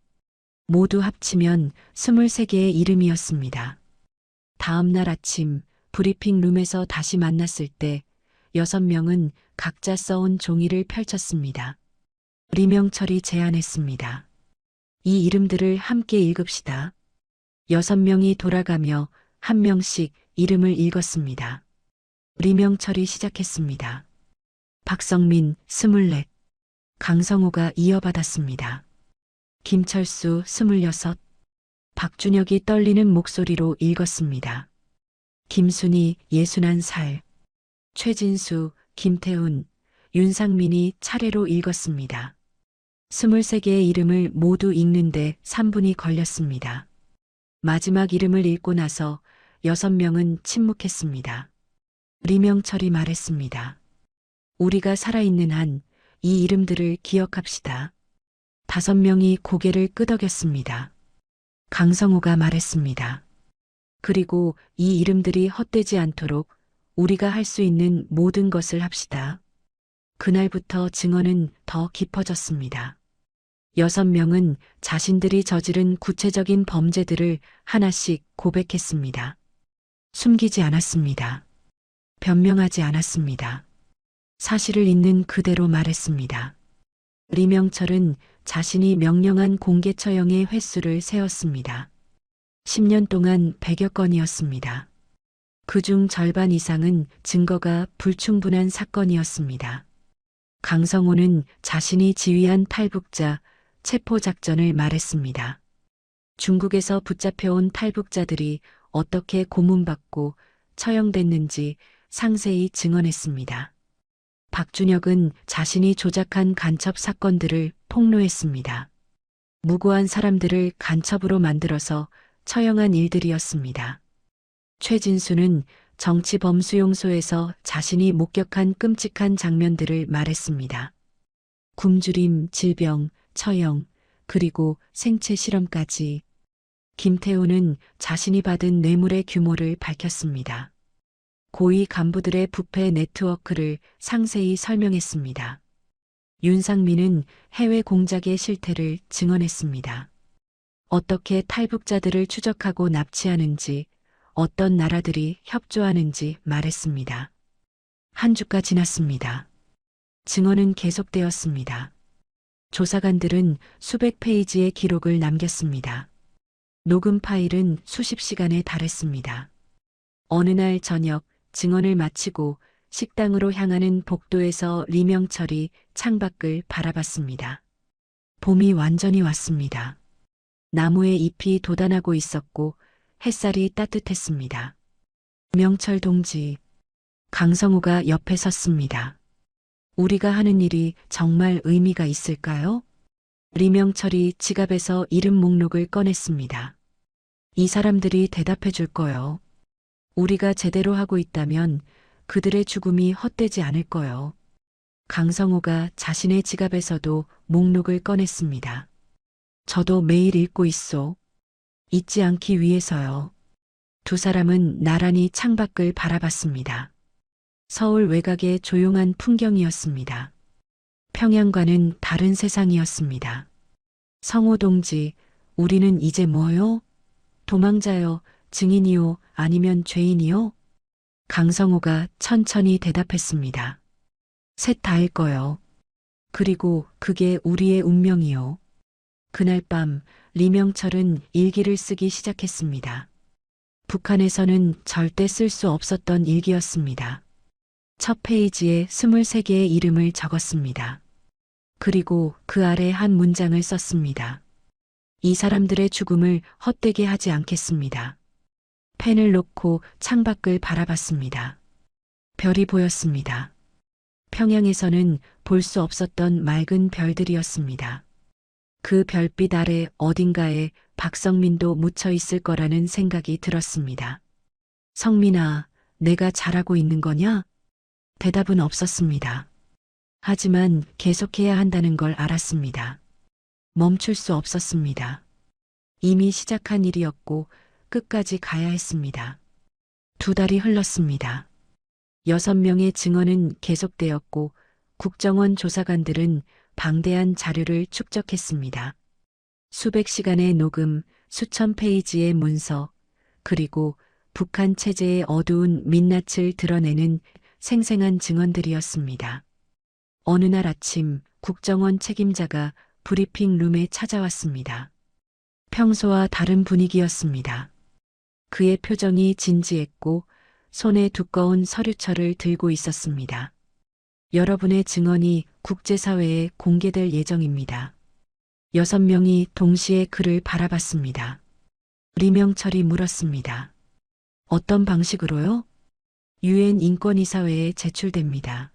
모두 합치면 23개의 이름이었습니다. 다음 날 아침 브리핑 룸에서 다시 만났을 때 6명은 각자 써온 종이를 펼쳤습니다. 리명철이 제안했습니다. 이 이름들을 함께 읽읍시다. 6명이 돌아가며 한 명씩 이름을 읽었습니다. 리명철이 시작했습니다. 박성민 24, 강성호가 이어받았습니다. 김철수 26, 박준혁이 떨리는 목소리로 읽었습니다. 김순희 61살, 최진수, 김태훈, 윤상민이 차례로 읽었습니다. 23개의 이름을 모두 읽는데 3분이 걸렸습니다. 마지막 이름을 읽고 나서 6명은 침묵했습니다. 리명철이 말했습니다. 우리가 살아있는 한 이 이름들을 기억합시다. 5명이 고개를 끄덕였습니다. 강성호가 말했습니다. 그리고 이 이름들이 헛되지 않도록 우리가 할 수 있는 모든 것을 합시다. 그날부터 증언은 더 깊어졌습니다. 6명은 자신들이 저지른 구체적인 범죄들을 하나씩 고백했습니다. 숨기지 않았습니다. 변명하지 않았습니다. 사실을 있는 그대로 말했습니다. 리명철은 자신이 명령한 공개 처형의 횟수를 세었습니다. 10년 동안 100여 건이었습니다. 그중 절반 이상은 증거가 불충분한 사건이었습니다. 강성호는 자신이 지휘한 탈북자 체포 작전을 말했습니다. 중국에서 붙잡혀온 탈북자들이 어떻게 고문받고 처형됐는지 상세히 증언했습니다. 박준혁은 자신이 조작한 간첩 사건들을 폭로했습니다. 무고한 사람들을 간첩으로 만들어서 처형한 일들이었습니다. 최진수는 정치범수용소에서 자신이 목격한 끔찍한 장면들을 말했습니다. 굶주림, 질병, 처형, 그리고 생체 실험까지. 김태훈은 자신이 받은 뇌물의 규모를 밝혔습니다. 고위 간부들의 부패 네트워크를 상세히 설명했습니다. 윤상민은 해외 공작의 실태를 증언했습니다. 어떻게 탈북자들을 추적하고 납치하는지, 어떤 나라들이 협조하는지 말했습니다. 한 주가 지났습니다. 증언은 계속되었습니다. 조사관들은 수백 페이지의 기록을 남겼습니다. 녹음 파일은 수십 시간에 달했습니다. 어느 날 저녁 증언을 마치고 식당으로 향하는 복도에서 리명철이 창밖을 바라봤습니다. 봄이 완전히 왔습니다. 나무에 잎이 돋아나고 있었고 햇살이 따뜻했습니다. 명철 동지, 강성우가 옆에 섰습니다. 우리가 하는 일이 정말 의미가 있을까요? 리명철이 지갑에서 이름 목록을 꺼냈습니다. 이 사람들이 대답해 줄 거요. 우리가 제대로 하고 있다면 그들의 죽음이 헛되지 않을 거요. 강성우가 자신의 지갑에서도 목록을 꺼냈습니다. 저도 매일 읽고 있소. 잊지 않기 위해서요. 두 사람은 나란히 창밖을 바라봤습니다. 서울 외곽의 조용한 풍경이었습니다. 평양과는 다른 세상이었습니다. 성호 동지, 우리는 이제 뭐요? 도망자요, 증인이요, 아니면 죄인이요? 강성호가 천천히 대답했습니다. 셋 다일 거요. 그리고 그게 우리의 운명이요. 그날 밤 리명철은 일기를 쓰기 시작했습니다. 북한에서는 절대 쓸 수 없었던 일기였습니다. 첫 페이지에 23개의 이름을 적었습니다. 그리고 그 아래 한 문장을 썼습니다. 이 사람들의 죽음을 헛되게 하지 않겠습니다. 펜을 놓고 창밖을 바라봤습니다. 별이 보였습니다. 평양에서는 볼 수 없었던 맑은 별들이었습니다. 그 별빛 아래 어딘가에 박성민도 묻혀 있을 거라는 생각이 들었습니다. 성민아, 내가 잘하고 있는 거냐? 대답은 없었습니다. 하지만 계속해야 한다는 걸 알았습니다. 멈출 수 없었습니다. 이미 시작한 일이었고 끝까지 가야 했습니다. 2달이 흘렀습니다. 6명의 증언은 계속되었고 국정원 조사관들은 방대한 자료를 축적했습니다. 수백 시간의 녹음, 수천 페이지의 문서, 그리고 북한 체제의 어두운 민낯을 드러내는 생생한 증언들이었습니다. 어느 날 아침 국정원 책임자가 브리핑 룸에 찾아왔습니다. 평소와 다른 분위기였습니다. 그의 표정이 진지했고 손에 두꺼운 서류철을 들고 있었습니다. 여러분의 증언이 국제사회에 공개될 예정입니다. 6명이 동시에 그를 바라봤습니다. 리명철이 물었습니다. 어떤 방식으로요? 유엔 인권이사회에 제출됩니다.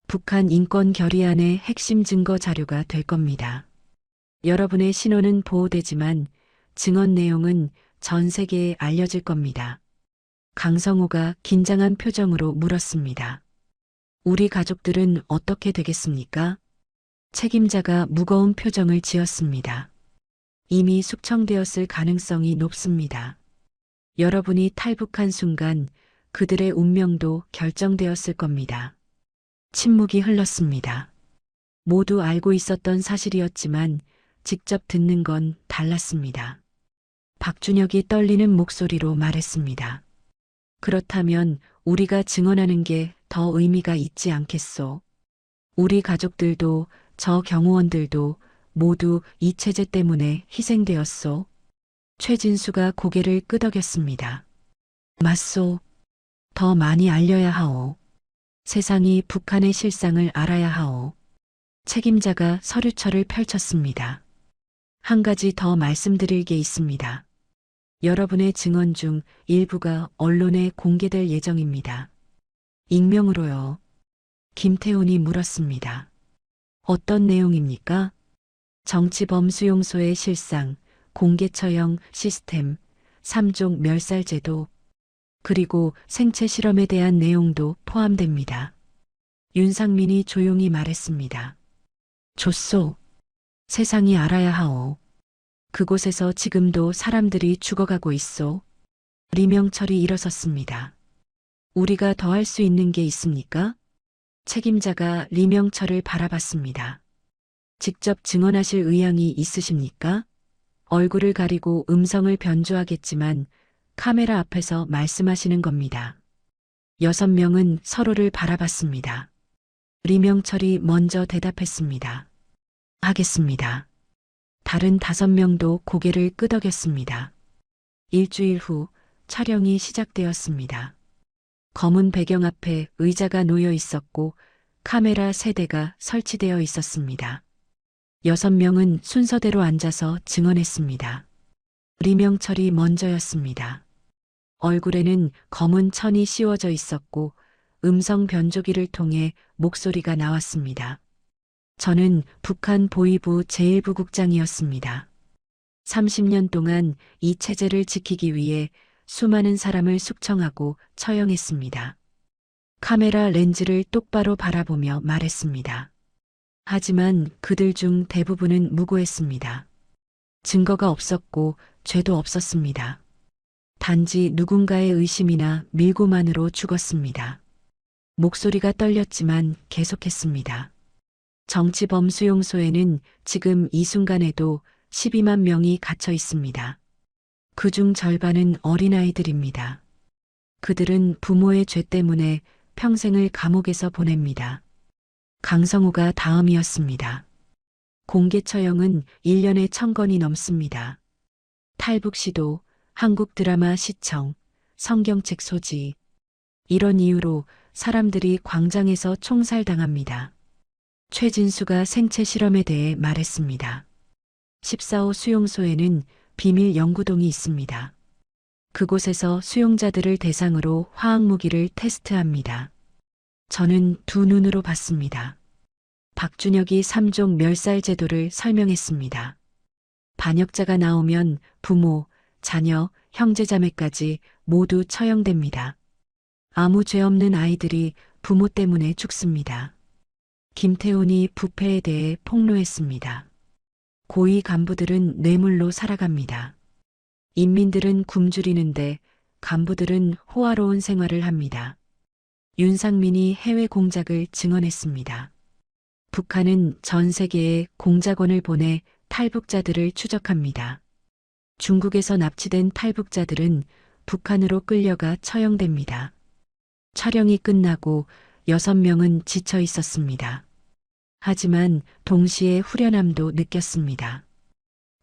북한 인권 결의안의 핵심 증거 자료가 될 겁니다. 여러분의 신원은 보호되지만 증언 내용은 전 세계에 알려질 겁니다. 강성호가 긴장한 표정으로 물었습니다. 우리 가족들은 어떻게 되겠습니까? 책임자가 무거운 표정을 지었습니다. 이미 숙청되었을 가능성이 높습니다. 여러분이 탈북한 순간 그들의 운명도 결정되었을 겁니다. 침묵이 흘렀습니다. 모두 알고 있었던 사실이었지만 직접 듣는 건 달랐습니다. 박준혁이 떨리는 목소리로 말했습니다. 그렇다면 우리가 증언하는 게 더 의미가 있지 않겠소? 우리 가족들도 저 경호원들도 모두 이 체제 때문에 희생되었소. 최진수가 고개를 끄덕였습니다. 맞소. 더 많이 알려야 하오. 세상이 북한의 실상을 알아야 하오. 책임자가 서류철을 펼쳤습니다. 한 가지 더 말씀드릴 게 있습니다. 여러분의 증언 중 일부가 언론에 공개될 예정입니다. 익명으로요. 김태훈이 물었습니다. 어떤 내용입니까? 정치범 수용소의 실상, 공개 처형 시스템, 3종 멸살제도, 그리고 생체 실험에 대한 내용도 포함됩니다. 윤상민이 조용히 말했습니다. 좋소. 세상이 알아야 하오. 그곳에서 지금도 사람들이 죽어가고 있소. 리명철이 일어섰습니다. 우리가 더 할 수 있는 게 있습니까? 책임자가 리명철을 바라봤습니다. 직접 증언하실 의향이 있으십니까? 얼굴을 가리고 음성을 변조하겠지만 카메라 앞에서 말씀하시는 겁니다. 6명은 서로를 바라봤습니다. 리명철이 먼저 대답했습니다. 하겠습니다. 다른 5명도 고개를 끄덕였습니다. 일주일 후 촬영이 시작되었습니다. 검은 배경 앞에 의자가 놓여 있었고 카메라 3대가 설치되어 있었습니다. 6명은 순서대로 앉아서 증언했습니다. 리명철이 먼저였습니다. 얼굴에는 검은 천이 씌워져 있었고 음성 변조기를 통해 목소리가 나왔습니다. 저는 북한 보위부 제1부국장이었습니다. 30년 동안 이 체제를 지키기 위해 수많은 사람을 숙청하고 처형했습니다. 카메라 렌즈를 똑바로 바라보며 말했습니다. 하지만 그들 중 대부분은 무고했습니다. 증거가 없었고 죄도 없었습니다. 단지 누군가의 의심이나 밀고만으로 죽었습니다. 목소리가 떨렸지만 계속했습니다. 정치범 수용소에는 지금 이 순간에도 12만 명이 갇혀 있습니다. 그중 절반은 어린아이들입니다. 그들은 부모의 죄 때문에 평생을 감옥에서 보냅니다. 강성우가 다음이었습니다. 공개 처형은 1년에 1000건이 넘습니다. 탈북 시도, 한국 드라마 시청, 성경책 소지. 이런 이유로 사람들이 광장에서 총살당합니다. 최진수가 생체 실험에 대해 말했습니다. 14호 수용소에는 비밀 연구동이 있습니다. 그곳에서 수용자들을 대상으로 화학무기를 테스트합니다. 저는 두 눈으로 봤습니다. 박준혁이 3종 멸살 제도를 설명했습니다. 반역자가 나오면 부모, 자녀, 형제자매까지 모두 처형됩니다. 아무 죄 없는 아이들이 부모 때문에 죽습니다. 김태훈이 부패에 대해 폭로했습니다. 고위 간부들은 뇌물로 살아갑니다. 인민들은 굶주리는데 간부들은 호화로운 생활을 합니다. 윤상민이 해외 공작을 증언했습니다. 북한은 전 세계에 공작원을 보내 탈북자들을 추적합니다. 중국에서 납치된 탈북자들은 북한으로 끌려가 처형됩니다. 촬영이 끝나고 6명은 지쳐 있었습니다. 하지만 동시에 후련함도 느꼈습니다.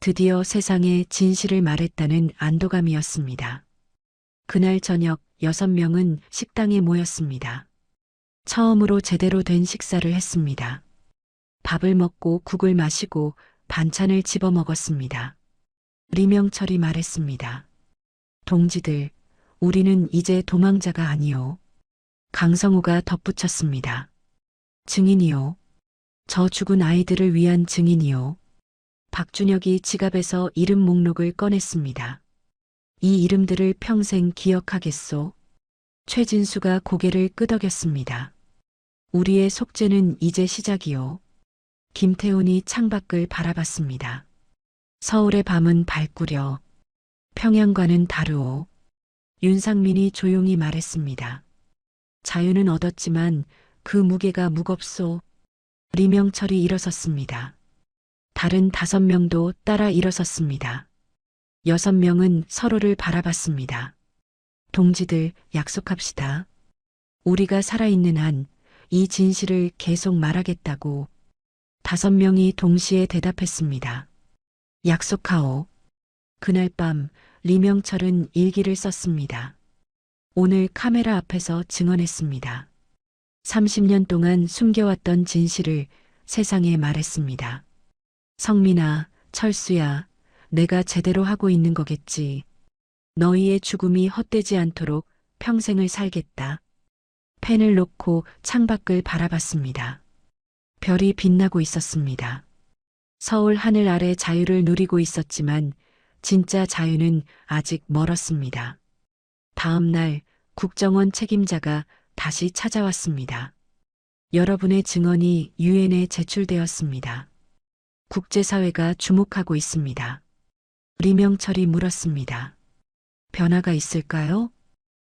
드디어 세상에 진실을 말했다는 안도감이었습니다. 그날 저녁 6명은 식당에 모였습니다. 처음으로 제대로 된 식사를 했습니다. 밥을 먹고 국을 마시고 반찬을 집어 먹었습니다. 리명철이 말했습니다. 동지들, 우리는 이제 도망자가 아니요. 강성우가 덧붙였습니다. 증인이요. 저 죽은 아이들을 위한 증인이요. 박준혁이 지갑에서 이름 목록을 꺼냈습니다. 이 이름들을 평생 기억하겠소. 최진수가 고개를 끄덕였습니다. 우리의 속죄는 이제 시작이요. 김태훈이 창밖을 바라봤습니다. 서울의 밤은 밝구려. 평양과는 다르오. 윤상민이 조용히 말했습니다. 자유는 얻었지만 그 무게가 무겁소. 리명철이 일어섰습니다. 다른 5명도 따라 일어섰습니다. 6명은 서로를 바라봤습니다. 동지들, 약속합시다. 우리가 살아있는 한 이 진실을 계속 말하겠다고. 5명이 동시에 대답했습니다. 약속하오. 그날 밤 리명철은 일기를 썼습니다. 오늘 카메라 앞에서 증언했습니다. 30년 동안 숨겨왔던 진실을 세상에 말했습니다. 성민아, 철수야, 내가 제대로 하고 있는 거겠지. 너희의 죽음이 헛되지 않도록 평생을 살겠다. 펜을 놓고 창밖을 바라봤습니다. 별이 빛나고 있었습니다. 서울 하늘 아래 자유를 누리고 있었지만 진짜 자유는 아직 멀었습니다. 다음 날 국정원 책임자가 다시 찾아왔습니다. 여러분의 증언이 유엔에 제출되었습니다. 국제사회가 주목하고 있습니다. 리명철이 물었습니다. 변화가 있을까요?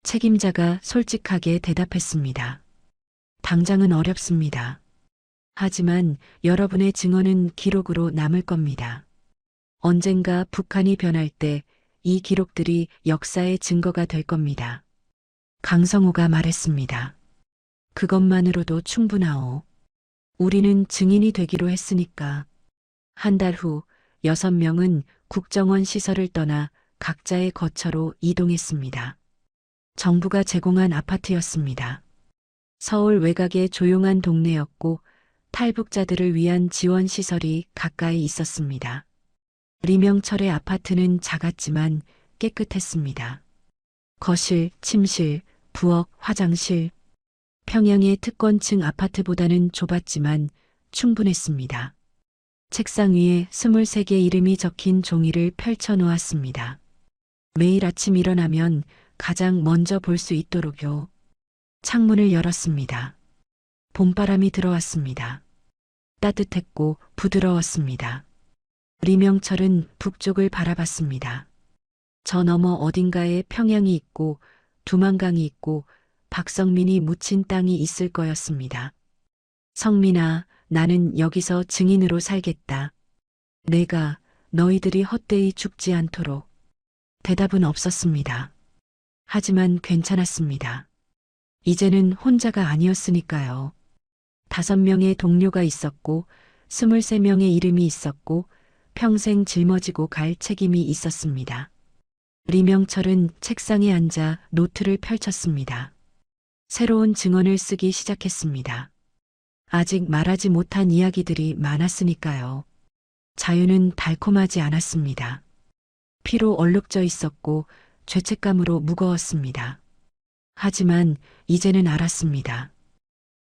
책임자가 솔직하게 대답했습니다. 당장은 어렵습니다. 하지만 여러분의 증언은 기록으로 남을 겁니다. 언젠가 북한이 변할 때 이 기록들이 역사의 증거가 될 겁니다. 강성우가 말했습니다. 그것만으로도 충분하오. 우리는 증인이 되기로 했으니까. 한 달 후 6명은 국정원 시설을 떠나 각자의 거처로 이동했습니다. 정부가 제공한 아파트였습니다. 서울 외곽의 조용한 동네였고 탈북자들을 위한 지원 시설이 가까이 있었습니다. 리명철의 아파트는 작았지만 깨끗했습니다. 거실, 침실, 부엌, 화장실. 평양의 특권층 아파트보다는 좁았지만 충분했습니다. 책상 위에 23개 이름이 적힌 종이를 펼쳐 놓았습니다. 매일 아침 일어나면 가장 먼저 볼 수 있도록요. 창문을 열었습니다. 봄바람이 들어왔습니다. 따뜻했고 부드러웠습니다. 리명철은 북쪽을 바라봤습니다. 저 너머 어딘가에 평양이 있고 두만강이 있고 박성민이 묻힌 땅이 있을 거였습니다. 성민아, 나는 여기서 증인으로 살겠다. 내가 너희들이 헛되이 죽지 않도록. 대답은 없었습니다. 하지만 괜찮았습니다. 이제는 혼자가 아니었으니까요. 5명의 동료가 있었고 23명의 이름이 있었고 평생 짊어지고 갈 책임이 있었습니다. 리명철은 책상에 앉아 노트를 펼쳤습니다. 새로운 증언을 쓰기 시작했습니다. 아직 말하지 못한 이야기들이 많았으니까요. 자유는 달콤하지 않았습니다. 피로 얼룩져 있었고 죄책감으로 무거웠습니다. 하지만 이제는 알았습니다.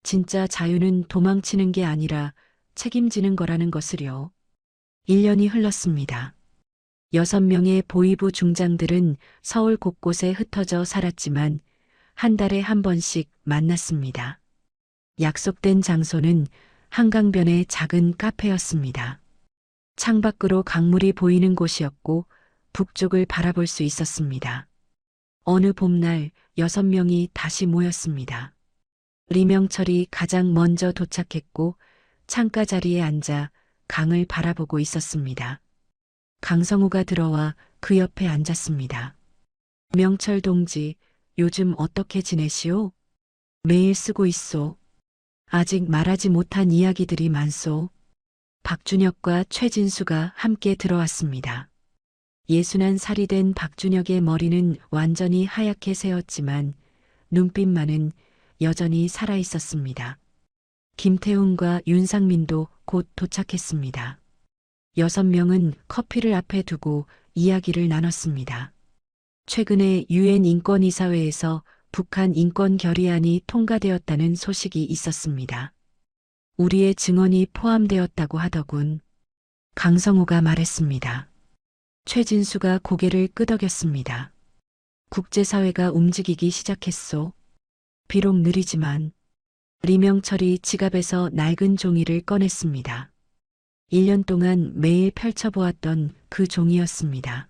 진짜 자유는 도망치는 게 아니라 책임지는 거라는 것을요. 1년이 흘렀습니다. 6명의 보위부 중장들은 서울 곳곳에 흩어져 살았지만 한 달에 한 번씩 만났습니다. 약속된 장소는 한강변의 작은 카페였습니다. 창밖으로 강물이 보이는 곳이었고 북쪽을 바라볼 수 있었습니다. 어느 봄날 6명이 다시 모였습니다. 리명철이 가장 먼저 도착했고 창가 자리에 앉아 강을 바라보고 있었습니다. 강성우가 들어와 그 옆에 앉았습니다. 명철 동지, 요즘 어떻게 지내시오? 매일 쓰고 있소. 아직 말하지 못한 이야기들이 많소. 박준혁과 최진수가 함께 들어왔습니다. 61살이 된 박준혁의 머리는 완전히 하얗게 새었지만 눈빛만은 여전히 살아있었습니다. 김태훈과 윤상민도 곧 도착했습니다. 6명은 커피를 앞에 두고 이야기를 나눴습니다. 최근에 유엔 인권이사회에서 북한 인권 결의안이 통과되었다는 소식이 있었습니다. 우리의 증언이 포함되었다고 하더군. 강성우가 말했습니다. 최진수가 고개를 끄덕였습니다. 국제사회가 움직이기 시작했소. 비록 느리지만. 리명철이 지갑에서 낡은 종이를 꺼냈습니다. 1년 동안 매일 펼쳐보았던 그 종이였습니다.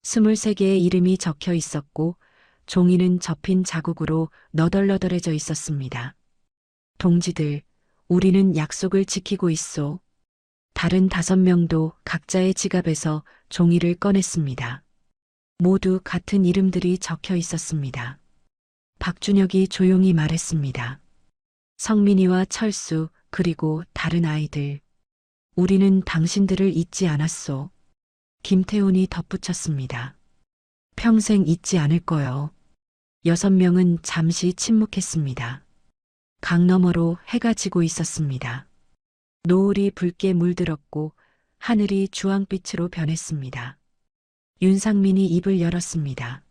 23개의 이름이 적혀 있었고 종이는 접힌 자국으로 너덜너덜해져 있었습니다. 동지들, 우리는 약속을 지키고 있소. 다른 5명도 각자의 지갑에서 종이를 꺼냈습니다. 모두 같은 이름들이 적혀 있었습니다. 박준혁이 조용히 말했습니다. 성민이와 철수, 그리고 다른 아이들. 우리는 당신들을 잊지 않았소. 김태훈이 덧붙였습니다. 평생 잊지 않을 거요. 6명은 잠시 침묵했습니다. 강 너머로 해가 지고 있었습니다. 노을이 붉게 물들었고 하늘이 주황빛으로 변했습니다. 윤상민이 입을 열었습니다.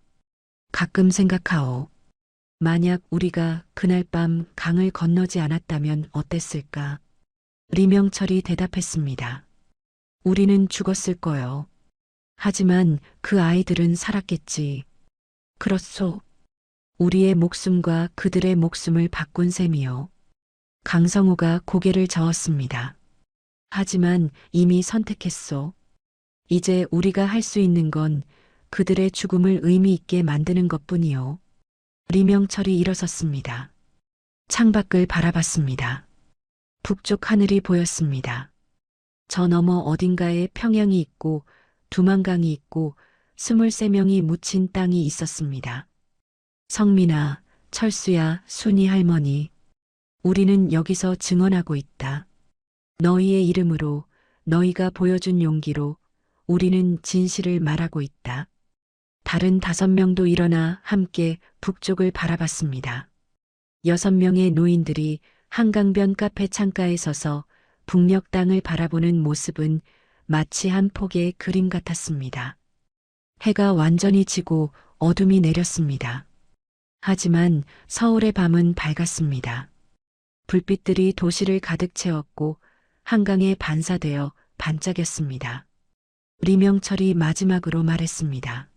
가끔 생각하오. 만약 우리가 그날 밤 강을 건너지 않았다면 어땠을까? 리명철이 대답했습니다. 우리는 죽었을 거요. 하지만 그 아이들은 살았겠지. 그렇소. 우리의 목숨과 그들의 목숨을 바꾼 셈이요. 강성우가 고개를 저었습니다. 하지만 이미 선택했소. 이제 우리가 할 수 있는 건 그들의 죽음을 의미 있게 만드는 것뿐이요. 리명철이 일어섰습니다. 창밖을 바라봤습니다. 북쪽 하늘이 보였습니다. 저 너머 어딘가에 평양이 있고 두만강이 있고 23명이 묻힌 땅이 있었습니다. 성민아, 철수야, 순이 할머니. 우리는 여기서 증언하고 있다. 너희의 이름으로, 너희가 보여준 용기로 우리는 진실을 말하고 있다. 다른 5명도 일어나 함께 북쪽을 바라봤습니다. 6명의 노인들이 한강변 카페 창가에 서서 북녘 땅을 바라보는 모습은 마치 한 폭의 그림 같았습니다. 해가 완전히 지고 어둠이 내렸습니다. 하지만 서울의 밤은 밝았습니다. 불빛들이 도시를 가득 채웠고 한강에 반사되어 반짝였습니다. 리명철이 마지막으로 말했습니다.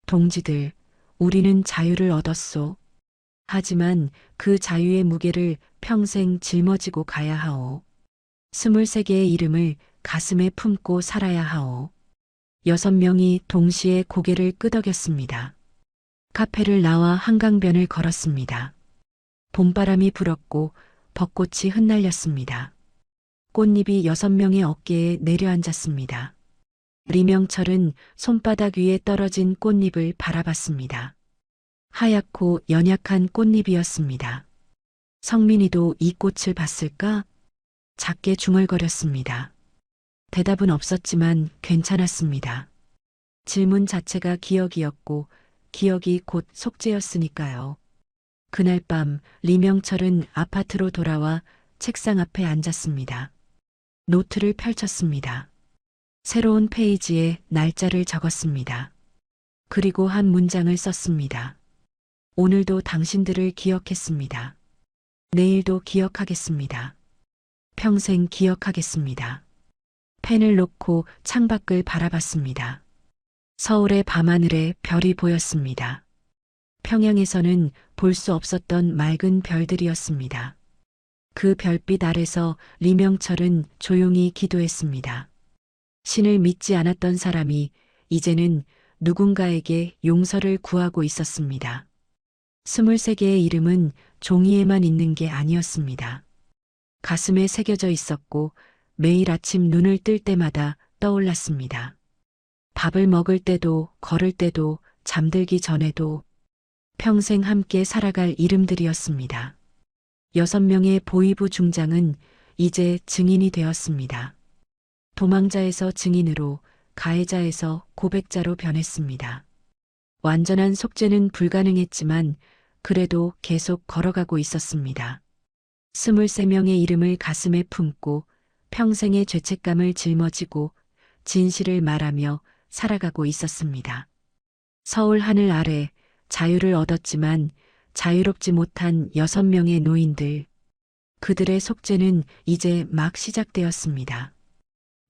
동지들, 우리는 자유를 얻었소. 하지만 그 자유의 무게를 평생 짊어지고 가야 하오. 23개의 이름을 가슴에 품고 살아야 하오. 6명이 동시에 고개를 끄덕였습니다. 카페를 나와 한강변을 걸었습니다. 봄바람이 불었고 벚꽃이 흩날렸습니다. 꽃잎이 6명의 어깨에 내려앉았습니다. 리명철은 손바닥 위에 떨어진 꽃잎을 바라봤습니다. 하얗고 연약한 꽃잎이었습니다. 성민이도 이 꽃을 봤을까? 작게 중얼거렸습니다. 대답은 없었지만 괜찮았습니다. 질문 자체가 기억이었고 기억이 곧 속죄였으니까요. 그날 밤 리명철은 아파트로 돌아와 책상 앞에 앉았습니다. 노트를 펼쳤습니다. 새로운 페이지에 날짜를 적었습니다. 그리고 한 문장을 썼습니다. 오늘도 당신들을 기억했습니다. 내일도 기억하겠습니다. 평생 기억하겠습니다. 펜을 놓고 창밖을 바라봤습니다. 서울의 밤하늘에 별이 보였습니다. 평양에서는 볼 수 없었던 맑은 별들이었습니다. 그 별빛 아래서 리명철은 조용히 기도했습니다. 신을 믿지 않았던 사람이 이제는 누군가에게 용서를 구하고 있었습니다. 23개의 이름은 종이에만 있는 게 아니었습니다. 가슴에 새겨져 있었고 매일 아침 눈을 뜰 때마다 떠올랐습니다. 밥을 먹을 때도 걸을 때도 잠들기 전에도 평생 함께 살아갈 이름들이었습니다. 6명의 보위부 중장은 이제 증인이 되었습니다. 도망자에서 증인으로, 가해자에서 고백자로 변했습니다. 완전한 속죄는 불가능했지만 그래도 계속 걸어가고 있었습니다. 23명의 이름을 가슴에 품고 평생의 죄책감을 짊어지고 진실을 말하며 살아가고 있었습니다. 서울 하늘 아래 자유를 얻었지만 자유롭지 못한 6명의 노인들. 그들의 속죄는 이제 막 시작되었습니다.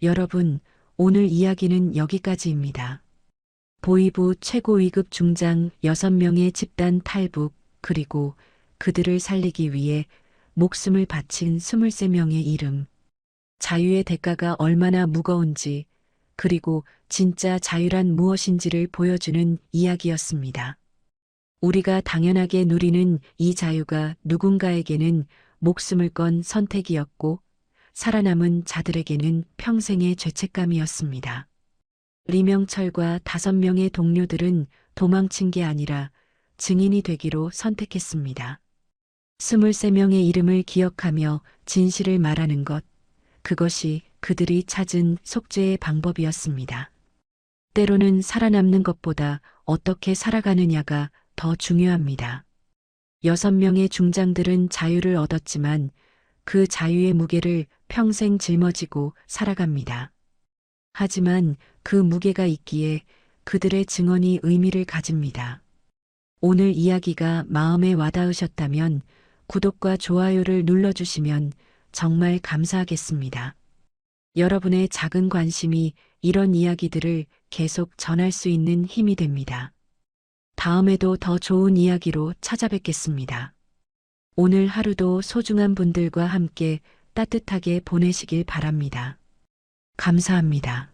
여러분, 오늘 이야기는 여기까지입니다. 보위부 최고 위급 중장 6명의 집단 탈북, 그리고 그들을 살리기 위해 목숨을 바친 23명의 이름. 자유의 대가가 얼마나 무거운지, 그리고 진짜 자유란 무엇인지를 보여주는 이야기였습니다. 우리가 당연하게 누리는 이 자유가 누군가에게는 목숨을 건 선택이었고, 살아남은 자들에게는 평생의 죄책감이었습니다. 리명철과 5명의 동료들은 도망친 게 아니라 증인이 되기로 선택했습니다. 23명의 이름을 기억하며 진실을 말하는 것, 그것이 그들이 찾은 속죄의 방법이었습니다. 때로는 살아남는 것보다 어떻게 살아가느냐가 더 중요합니다. 6명의 중장들은 자유를 얻었지만 그 자유의 무게를 평생 짊어지고 살아갑니다. 하지만 그 무게가 있기에 그들의 증언이 의미를 가집니다. 오늘 이야기가 마음에 와닿으셨다면 구독과 좋아요를 눌러주시면 정말 감사하겠습니다. 여러분의 작은 관심이 이런 이야기들을 계속 전할 수 있는 힘이 됩니다. 다음에도 더 좋은 이야기로 찾아뵙겠습니다. 오늘 하루도 소중한 분들과 함께 따뜻하게 보내시길 바랍니다. 감사합니다.